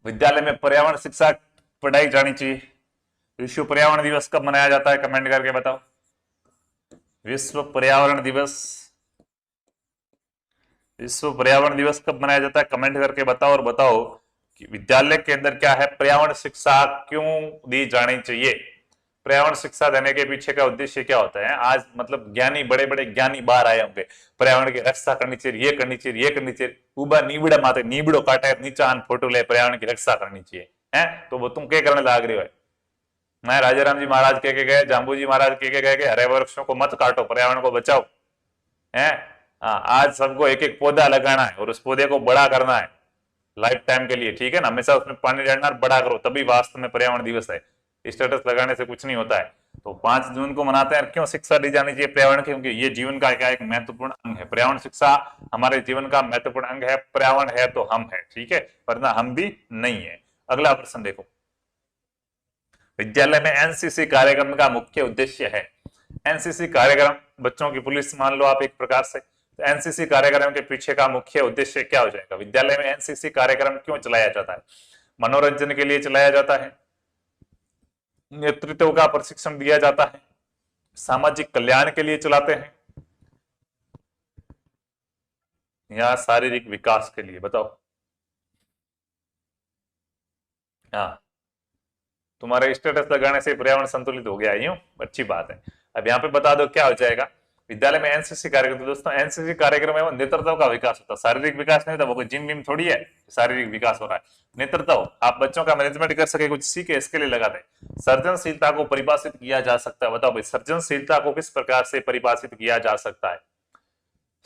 विद्यालय में पर्यावरण शिक्षा पढ़ाई जानी चाहिए। विश्व पर्यावरण दिवस कब मनाया जाता है, कमेंट करके बताओ। विश्व पर्यावरण दिवस, विश्व पर्यावरण दिवस कब मनाया जाता है, कमेंट करके बताओ। और बताओ कि विद्यालय के अंदर क्या है, पर्यावरण शिक्षा क्यों दी जानी चाहिए। पर्यावरण शिक्षा देने के पीछे का उद्देश्य क्या होता है, आज मतलब ज्ञानी बड़े बड़े ज्ञानी बाहर आए होंगे, पर्यावरण की रक्षा करनी चाहिए, ये करनी चाहिए, ये करनी चाहिए, उबा नीबड़ा माते नीबड़ो काटे नीचा फोटो ले, पर्यावरण की रक्षा करनी चाहिए है, तो वो तुम क्या करने लाग रहे हो। मैं राजाराम जी महाराज कह के गए, जाम्बू जी महाराज कह के गए कि हरे वृक्षों को मत काटो, पर्यावरण को बचाओ, है। आज सबको एक एक पौधा लगाना है और उस पौधे को बड़ा करना है लाइफ टाइम के लिए, ठीक है ना, हमेशा उसमें पानी डालना, बड़ा करो, तभी वास्तव में पर्यावरण दिवस है। स्टेटस लगाने से कुछ नहीं होता है। तो 5 जून को मनाते हैं, क्यों शिक्षा दी जानी चाहिए पर्यावरण की, क्योंकि ये जीवन का क्या एक महत्वपूर्ण अंग है। पर्यावरण शिक्षा हमारे जीवन का महत्वपूर्ण अंग है, पर्यावरण है तो हम है, ठीक है, वरना हम भी नहीं है। अगला प्रश्न देखो, विद्यालय में एनसीसी कार्यक्रम का मुख्य उद्देश्य है। एनसीसी कार्यक्रम बच्चों की पुलिस मान लो आप एक प्रकार से, तो एनसीसी कार्यक्रम के पीछे का मुख्य उद्देश्य क्या हो जाएगा। विद्यालय में एनसीसी कार्यक्रम क्यों चलाया जाता है, मनोरंजन के लिए चलाया जाता है, नेतृत्व का प्रशिक्षण दिया जाता है, सामाजिक कल्याण के लिए चलाते हैं, या शारीरिक विकास के लिए, बताओ। हाँ, तुम्हारे स्टेटस लगाने से पर्यावरण संतुलित हो गया, यूं अच्छी बात है। अब यहाँ पे बता दो क्या हो जाएगा, विद्यालय में एनसीसी कार्यक्रम। तो दोस्तों एनसीसी कार्यक्रम में नेतृत्व का विकास होता है, शारीरिक विकास नहीं होता, वो कोई जिम विम थोड़ी है शारीरिक विकास हो रहा है, नेतृत्व, आप बच्चों का मैनेजमेंट कर सके, कुछ सीखे, इसके लिए लगाते हैं। सृजनशीलता को परिभाषित किया जा सकता है, बताओ भाई सृजनशीलता को किस प्रकार से परिभाषित किया जा सकता है।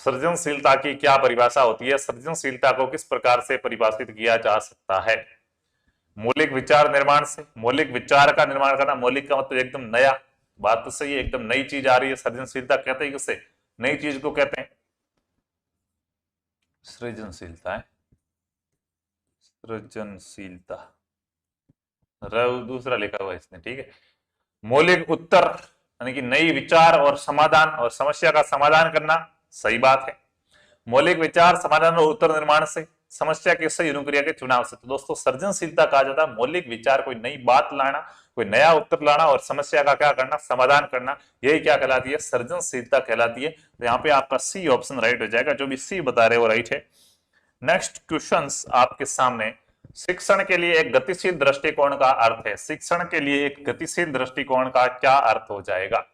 सृजनशीलता की क्या परिभाषा होती है, सृजनशीलता को किस प्रकार से परिभाषित किया जा सकता है। मौलिक विचार निर्माण से, मौलिक विचार का निर्माण करना, मौलिक का मतलब एकदम नया, बात तो सही है, एकदम नई चीज आ रही है, सृजनशीलता कहते हैं किससे, नई चीज को कहते हैं सृजनशीलता है, सृजनशीलता दूसरा लिखा हुआ है इसने, ठीक है। मौलिक उत्तर यानी कि नई विचार और समाधान और समस्या का समाधान करना, सही बात है। मौलिक विचार समाधान और उत्तर निर्माण से, समस्या के सही अनुक्रिया के चुनाव से। तो दोस्तों सृजनशीलता कहा जाता है मौलिक विचार, कोई नई बात लाना, कोई नया उत्तर लाना और समस्या का क्या करना, समाधान करना, यही क्या कहलाती है, सृजनशीलता कहलाती है। तो यहाँ पे आपका सी ऑप्शन राइट हो जाएगा, जो भी सी बता रहे हो राइट है। नेक्स्ट क्वेश्चंस आपके सामने, शिक्षण के लिए एक गतिशील दृष्टिकोण का अर्थ है। शिक्षण के लिए एक गतिशील दृष्टिकोण का क्या अर्थ हो जाएगा,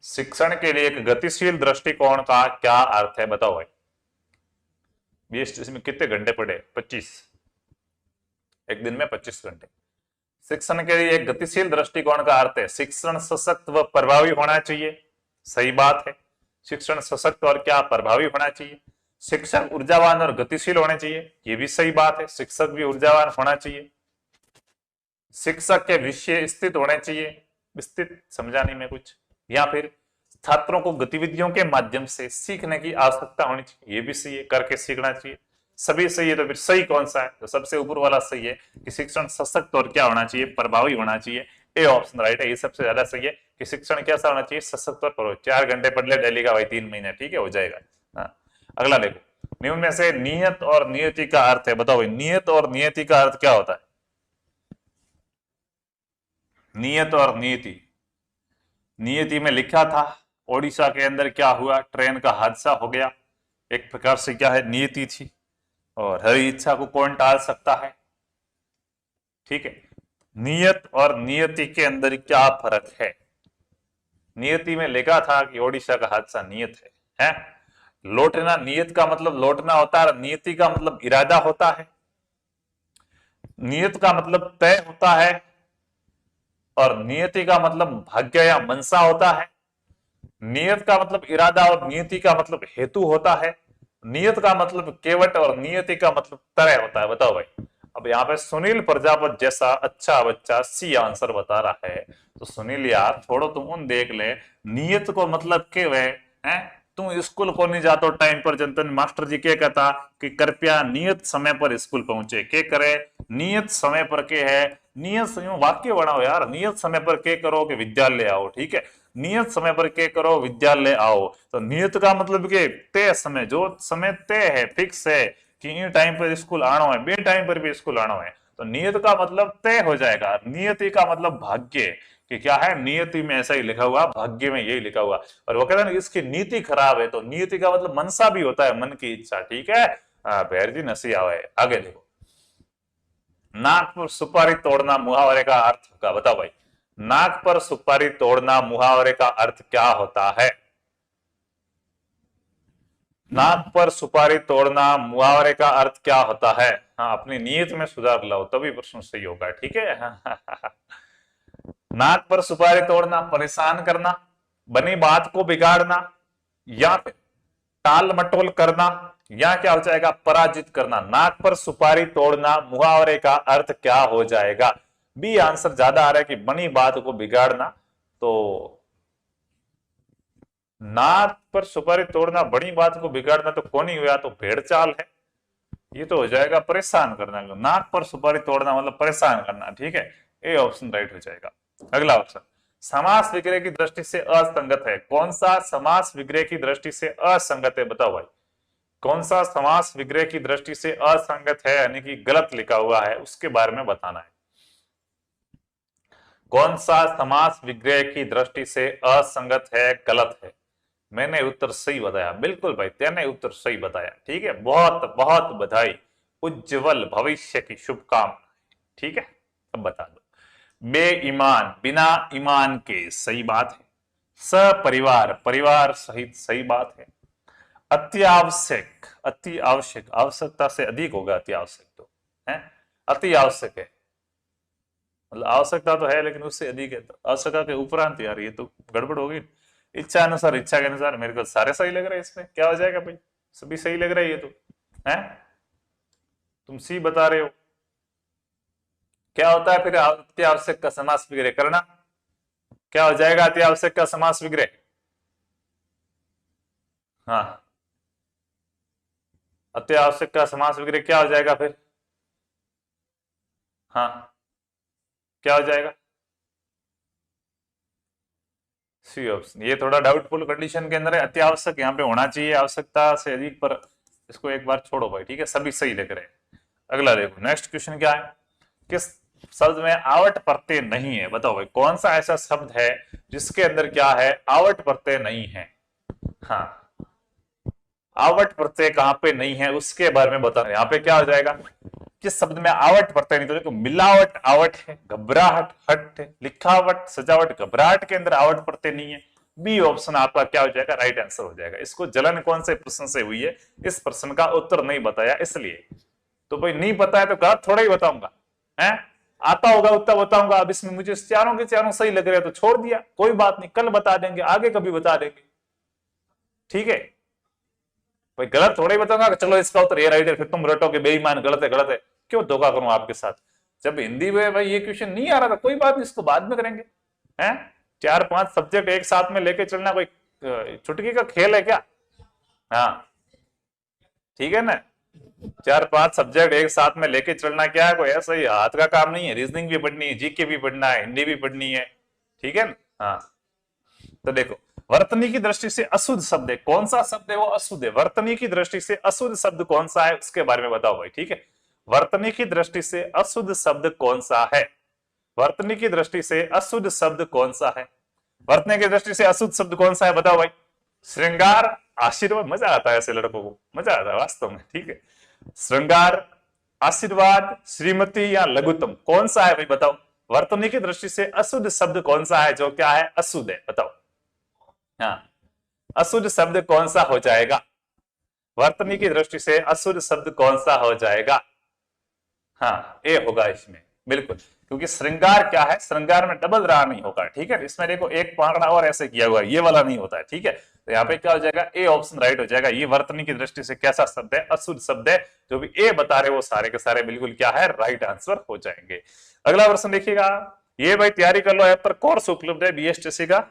शिक्षण के लिए एक गतिशील दृष्टिकोण का क्या अर्थ है, बताओ भाई। इसमें कितने घंटे पढ़े, 25, एक दिन में 25 घंटे। शिक्षण के लिए एक गतिशील दृष्टिकोण का अर्थ है शिक्षण सशक्त व प्रभावी होना चाहिए, सही बात है। शिक्षण सशक्त और क्या प्रभावी होना चाहिए। शिक्षक ऊर्जावान और गतिशील होने चाहिए, ये भी सही बात है, शिक्षक भी ऊर्जावान होना चाहिए। शिक्षक के विषय स्थित होने चाहिए, स्थित समझा नहीं मैं कुछ, या फिर छात्रों को गतिविधियों के माध्यम से सीखने की आवश्यकता होनी चाहिए, ये भी सही है, करके सीखना चाहिए। सभी सही है, तो फिर सही कौन सा है? तो सबसे ऊपर वाला सही है कि शिक्षण सशक्त और क्या होना चाहिए, प्रभावी होना चाहिए। ए ऑप्शन राइट है, ये सबसे ज्यादा सही है कि शिक्षण कैसा होना चाहिए, सशक्त और प्रभावी। 4 घंटे पढ़ ले डेली का भाई 3 महीने, ठीक है, हो जाएगा। हाँ, अगला देखो, निम्न में से नियत और नियति का अर्थ है, बताओ भाई नियत और नियति का अर्थ क्या होता है? नियत और नियति, नियति में लिखा था ओडिशा के अंदर क्या हुआ, ट्रेन का हादसा हो गया, एक प्रकार से क्या है, नियति थी। और हरी इच्छा को कौन टाल सकता है, ठीक है। नियत और नियति के अंदर क्या फर्क है? नियति में लिखा था कि ओडिशा का हादसा नियत है? लौटना, नियत का मतलब लौटना होता है, नियति का मतलब इरादा होता है। नियत का मतलब तय होता है और नियति का मतलब भाग्य या मनसा होता है। नियत का मतलब इरादा और नियति का मतलब हेतु होता है। नियत का मतलब केवट और नियति का मतलब तय होता है। बताओ भाई, अब यहाँ पे सुनील प्रजापति जैसा अच्छा बच्चा सी आंसर बता रहा है, तो सुनील यार थोड़ा तुम उन देख ले, नियत को मतलब के वे हैं, तुम स्कूल को नहीं जातो टाइम पर, जनतन मास्टर जी क्या कहता कि कृपया नियत समय पर स्कूल पहुंचे, के करे नियत समय पर के है, नियत वाक्य बनाओ यार, नियत समय पर के करो कि विद्यालय आओ, ठीक है, नियत समय पर के करो विद्यालय आओ। तो नियत का मतलब के तय समय, जो समय तय है, फिक्स है कि इन टाइम पर स्कूल आना है, बे टाइम पर भी स्कूल आना है, तो नियत का मतलब तय हो जाएगा। नियति का मतलब भाग्य, कि क्या है, नियति में ऐसा ही लिखा हुआ, भाग्य में यही लिखा हुआ। और वो कहता है ना इसकी नीति खराब है, तो नियति का मतलब मनसा भी होता है, मन की इच्छा, ठीक है। भैर जी नसी आवे। आगे देखो, नाक पर सुपारी तोड़ना मुहावरे का अर्थ होगा, बताओ भाई नाक पर सुपारी तोड़ना मुहावरे का अर्थ क्या होता है? नाक पर सुपारी तोड़ना मुहावरे का अर्थ क्या होता है? हाँ, अपनी नीयत में सुधार लाओ तभी प्रश्न सही होगा, ठीक है। नाक पर सुपारी तोड़ना परेशान करना, बनी बात को बिगाड़ना, या फिर टाल मटोल करना, या क्या हो जाएगा, पराजित करना। नाक पर सुपारी तोड़ना मुहावरे का अर्थ क्या हो जाएगा? बी आंसर ज्यादा आ रहा है कि बनी बात को बिगाड़ना। तो नाक पर सुपारी तोड़ना, बड़ी बात को बिगाड़ना तो कौन ही हुआ, तो भेड़ चाल है, ये तो हो जाएगा परेशान करना। नाक पर सुपारी तोड़ना मतलब परेशान करना, ठीक है, ए ऑप्शन राइट हो जाएगा। अगला ऑप्शन, समास विग्रह की दृष्टि से असंगत है, कौन सा समास विग्रह की दृष्टि से असंगत है? बताओ भाई कौन सा समास विग्रह की दृष्टि से असंगत है, यानी कि गलत लिखा हुआ है, उसके बारे में बताना है। कौन सा समास विग्रह की दृष्टि से असंगत है, गलत है? मैंने उत्तर सही बताया, बिल्कुल भाई तेने उत्तर सही बताया, ठीक है, बहुत बहुत बधाई, उज्जवल भविष्य की शुभकामनाएं, ठीक है। अब बता दो, बेईमान बिना ईमान के, सही बात है। सपरिवार परिवार सहित, सही बात है। अति आवश्यक, अति आवश्यक आवश्यकता से अधिक होगा, अति आवश्यक तो है, अति आवश्यक है, मतलब आवश्यकता तो है लेकिन उससे अधिक है, तो आवश्यकता के उपरांत, यार ये तो गड़बड़ होगी। इच्छा अनुसार, इच्छा के अनुसार, मेरे को सारे सही लग रहे हैं, इसमें क्या हो जाएगा भाई, सभी सही लग रहा है ये तो है। तुम सी बता रहे हो, क्या होता है फिर अति आवश्यक का समास विग्रह करना, क्या हो जाएगा अति आवश्यक का समास विग्रह? हाँ, अति आवश्यक का समास विग्रह क्या हो जाएगा फिर? हाँ, क्या हो जाएगा? सी ऑप्शन, ये थोड़ा डाउटफुल कंडीशन के अंदर है, अति आवश्यक यहाँ पे होना चाहिए, आवश्यकता से अधिक, पर इसको एक बार छोड़ो भाई, ठीक है, सभी सही लग रहे हैं। अगला देखो, नेक्स्ट क्वेश्चन क्या है, किस शब्द में आवट प्रत्यय नहीं है? बताओ भाई कौन सा ऐसा शब्द है जिसके अंदर क्या है, आवट प्रत्यय नहीं है? हाँ, आवट प्रत्यय कहां पे नहीं है उसके बारे में बताना। यहाँ पे क्या हो जाएगा, किस शब्द में आवट प्रत्यय नहीं, तो देखो मिलावट आवट है, घबराहट हट है, लिखावट सजावट घबराहट के अंदर आवट प्रत्यय नहीं है। बी ऑप्शन आपका क्या हो जाएगा, राइट आंसर हो जाएगा। इसको जलन कौन से प्रश्न से हुई है, इस प्रश्न का उत्तर नहीं बताया इसलिए। तो भाई नहीं पता है तो गलत थोड़ा ही बताऊंगा, है आता होगा उतना बताऊंगा। अब इसमें मुझे चारों के चारों सही लग रहे हैं तो छोड़ दिया, कोई बात नहीं, कल बता देंगे, आगे कभी बता देंगे, ठीक है। भाई गलत थोड़ा ही बताऊंगा, चलो इसका उत्तर ये राइट है, फिर तुम रटोगे बेईमान गलत है गलत है, क्यों धोखा करूं आपके साथ? जब हिंदी में भाई ये क्वेश्चन नहीं आ रहा था, कोई बात नहीं, इसको बाद में करेंगे, हैं 4-5 सब्जेक्ट एक साथ में लेके चलना कोई चुटकी का खेल है क्या? हाँ, ठीक है ना। चार पांच सब्जेक्ट एक साथ में लेके चलना क्या है, कोई ऐसा ही हाथ का काम नहीं है। रीजनिंग भी पढ़नी है, जीके भी पढ़ना है, हिंदी भी पढ़नी है, ठीक है ना। हाँ, तो देखो, वर्तनी की दृष्टि से अशुद्ध शब्द है, कौन सा शब्द है वो अशुद्ध है। वर्तनी की दृष्टि से अशुद्ध शब्द कौन सा है उसके बारे में बताओ भाई, ठीक है। वर्तनी की दृष्टि से अशुद्ध शब्द कौन सा है, वर्तनी की दृष्टि से अशुद्ध शब्द कौन सा है, वर्तनी की दृष्टि से अशुद्ध शब्द कौन सा है बताओ भाई। श्रृंगार, आशीर्वाद, मजा आता है ऐसे लड़कों को, मजा आता है वास्तव में, ठीक है। श्रृंगार, आशीर्वाद, श्रीमती या लघुत्तम, कौन सा है भाई बताओ। वर्तनी की दृष्टि से अशुद्ध शब्द कौन सा है जो क्या है, अशुद्ध है, बताओ। हाँ, अशुद्ध शब्द कौन सा हो जाएगा, वर्तनी की दृष्टि से अशुद्ध शब्द कौन सा हो जाएगा। हाँ, ए होगा इसमें, बिल्कुल, क्योंकि श्रृंगार क्या है, श्रृंगार में डबल रा नहीं होगा, ठीक है। इसमें देखो एक पांगड़ा और ऐसे किया हुआ है, ये वाला नहीं होता है, ठीक है। तो यहाँ पे क्या हो जाएगा, ए ऑप्शन राइट हो जाएगा। ये वर्तनी की दृष्टि से कैसा शब्द है, अशुद्ध शब्द है। जो भी ए बता रहे वो सारे के सारे बिल्कुल क्या है, राइट आंसर हो जाएंगे। अगला प्रश्न देखिएगा, ये भाई तैयारी कर लो, ऐप पर कोर्स उपलब्ध है बीएसटीसी का।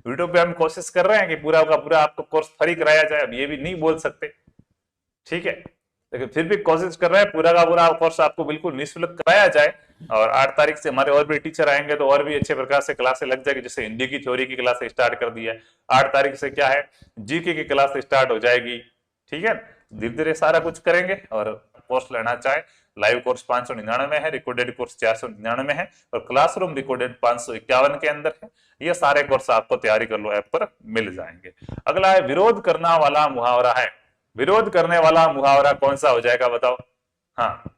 यूट्यूब पे हम कोशिश कर रहे हैं कि पूरा का पूरा आपको कोर्स फ्री कराया जाए, अब ये भी नहीं बोल सकते, ठीक है, लेकिन फिर भी कोशिश कर रहे हैं पूरा का पूरा कोर्स आपको बिल्कुल निःशुल्क कराया जाए। और 8 तारीख से हमारे और भी टीचर आएंगे तो और भी अच्छे प्रकार से क्लासें लग जाएगी। जैसे हिंदी की थ्योरी की क्लास स्टार्ट कर दी है, 8 तारीख से क्या है, जीके की क्लास स्टार्ट हो जाएगी, ठीक है। धीरे धीरे सारा कुछ करेंगे। और कोर्स लेना चाहे, लाइव कोर्स 599 है, रिकॉर्डेड कोर्स 499 है, और क्लासरूम रिकॉर्डेड 551 के अंदर है। ये सारे कोर्स आपको तैयारी कर लो ऐप पर मिल जाएंगे। अगला है, विरोध करना वाला मुहावरा है, विरोध करने वाला मुहावरा कौन सा हो जाएगा बताओ। हाँ,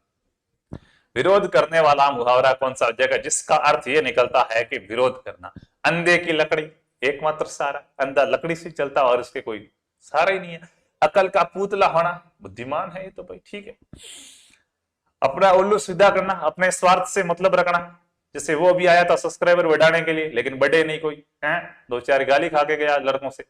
विरोध करने वाला मुहावरा कौन सा हो जाएगा जिसका अर्थ ये निकलता है कि विरोध करना। अंधे की लकड़ी एकमात्र सहारा, अंधा लकड़ी से चलता और उसके कोई सहारा ही नहीं है। अकल का पुतला होना, बुद्धिमान है ये तो भाई, ठीक है। अपना उल्लू सीधा करना, अपने स्वार्थ से मतलब रखना, जैसे वो भी आया था सब्सक्राइबर बढ़ाने के लिए लेकिन बढ़े नहीं कोई है, 2-4 गाली खा के गया लड़कों से।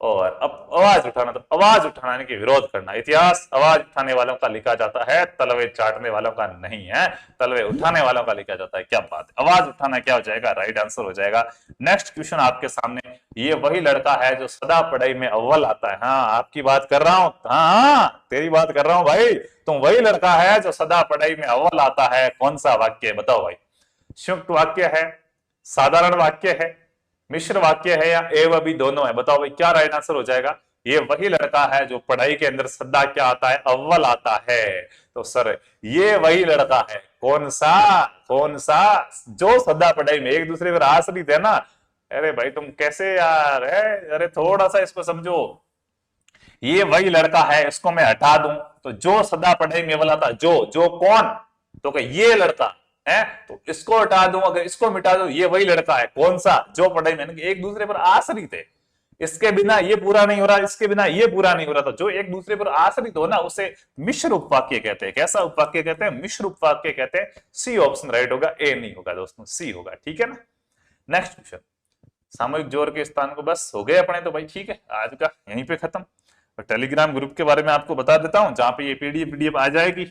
और अब आवाज उठाना, तो आवाज उठाने के विरोध करना। इतिहास आवाज उठाने वालों का लिखा जाता है, तलवे चाटने वालों का नहीं है, तलवे उठाने वालों का लिखा जाता है। क्या बात है, आवाज उठाना क्या हो जाएगा, राइट आंसर हो जाएगा। नेक्स्ट क्वेश्चन आपके सामने, ये वही लड़का है जो सदा पढ़ाई में अव्वल आता है। हाँ, आपकी बात कर रहा हूं, हाँ तेरी बात कर रहा हूं भाई, तुम वही लड़का है जो सदा पढ़ाई में अव्वल आता है। कौन सा वाक्य है बताओ भाई। संयुक्त वाक्य है, साधारण वाक्य है, मिश्र वाक्य है, या एवं भी दोनों है, बताओ भाई क्या राइट आंसर हो जाएगा। ये वही लड़का है जो पढ़ाई के अंदर सदा क्या आता है, अव्वल आता है। तो सर ये वही लड़का है, कौन सा, कौन सा, जो सदा पढ़ाई में, एक दूसरे पर आश्रित है ना। अरे भाई तुम कैसे यार है, अरे थोड़ा सा इसको समझो। ये वही लड़का है, इसको मैं हटा दूं तो जो सदा पढ़ाई में अव्वल आता, जो जो कौन, तो ये लड़का है, तो इसको हटा दूं, अगर इसको मिटा दूं, ये वही लड़का है, कौन सा, जो पढ़ाई में, एक दूसरे पर आश्रित है। इसके बिना ये पूरा नहीं हो रहा, इसके बिना ये पूरा नहीं हो रहा, तो जो एक दूसरे पर आश्रित हो ना उसे मिश्र उपवाक्य कहते हैं। कैसा उपवाक्य कहते हैं, मिश्र उपवाक्य कहते हैं। सी ऑप्शन राइट होगा, ए नहीं होगा दोस्तों, सी होगा, ठीक है ना। नेक्स्ट क्वेश्चन, सामूहिक जोर के स्थान को बस हो गए अपने तो भाई, ठीक है, आज का यहीं पे खत्म। और टेलीग्राम ग्रुप के बारे में आपको बता देता हूं, जहां पे ये पीडीएफ आ जाएगी।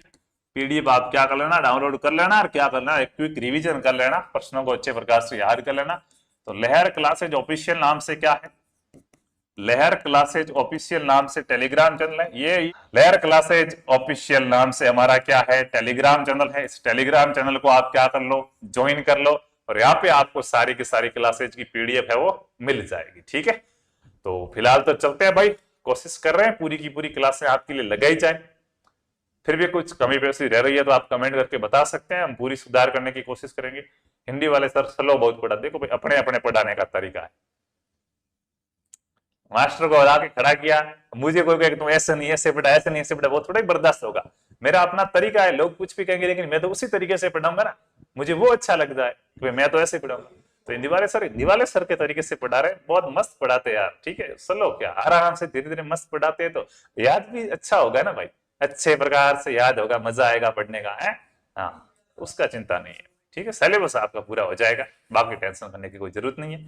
पीडीएफ आप क्या कर लेना, डाउनलोड कर लेना, और क्या करना, एक क्विक रिवीजन कर लेना, प्रश्नों को अच्छे प्रकार से याद कर लेना। तो लहर क्लासेज ऑफिशियल नाम से क्या है, लहर क्लासेज ऑफिशियल नाम से टेलीग्राम चैनल है। ये लहर क्लासेज ऑफिशियल नाम से हमारा क्या है, टेलीग्राम चैनल है। इस टेलीग्राम चैनल को आप क्या कर लो, ज्वाइन कर लो, और यहाँ पे आपको सारी की सारी क्लासेज की पीडीएफ है वो मिल जाएगी, ठीक है। तो फिलहाल तो चलते हैं भाई, कोशिश कर रहे हैं पूरी की पूरी क्लासें आपके लिए लगाई जाए। फिर भी कुछ कमी पेशी रह रही है तो आप कमेंट करके बता सकते हैं, हम पूरी सुधार करने की कोशिश करेंगे। हिंदी वाले सर स्लो बहुत पढ़ा, देखो भाई अपने अपने पढ़ाने का तरीका है। मास्टर को हरा के खड़ा किया, मुझे कोई कहे तुम ऐसे नहीं ऐसे पढ़ा, ऐसे नहीं ऐसे पढ़ा, वो थोड़ा ही बर्दाश्त होगा। मेरा अपना तरीका है, लोग कुछ भी कहेंगे लेकिन मैं तो उसी तरीके से पढ़ाऊंगा ना, मुझे वो अच्छा लगता है, मैं तो ऐसे पढ़ाऊंगा। तो हिंदी वाले सर के तरीके से पढ़ा रहे, बहुत मस्त पढ़ाते हैं यार, ठीक है। स्लो क्या, आराम से धीरे धीरे मस्त पढ़ाते हैं, तो याद भी अच्छा होगा ना भाई, अच्छे प्रकार से याद होगा, मजा आएगा पढ़ने का है। हाँ, उसका चिंता नहीं है, ठीक है। सिलेबस आपका पूरा हो जाएगा, बाकी टेंशन करने की कोई जरूरत नहीं है।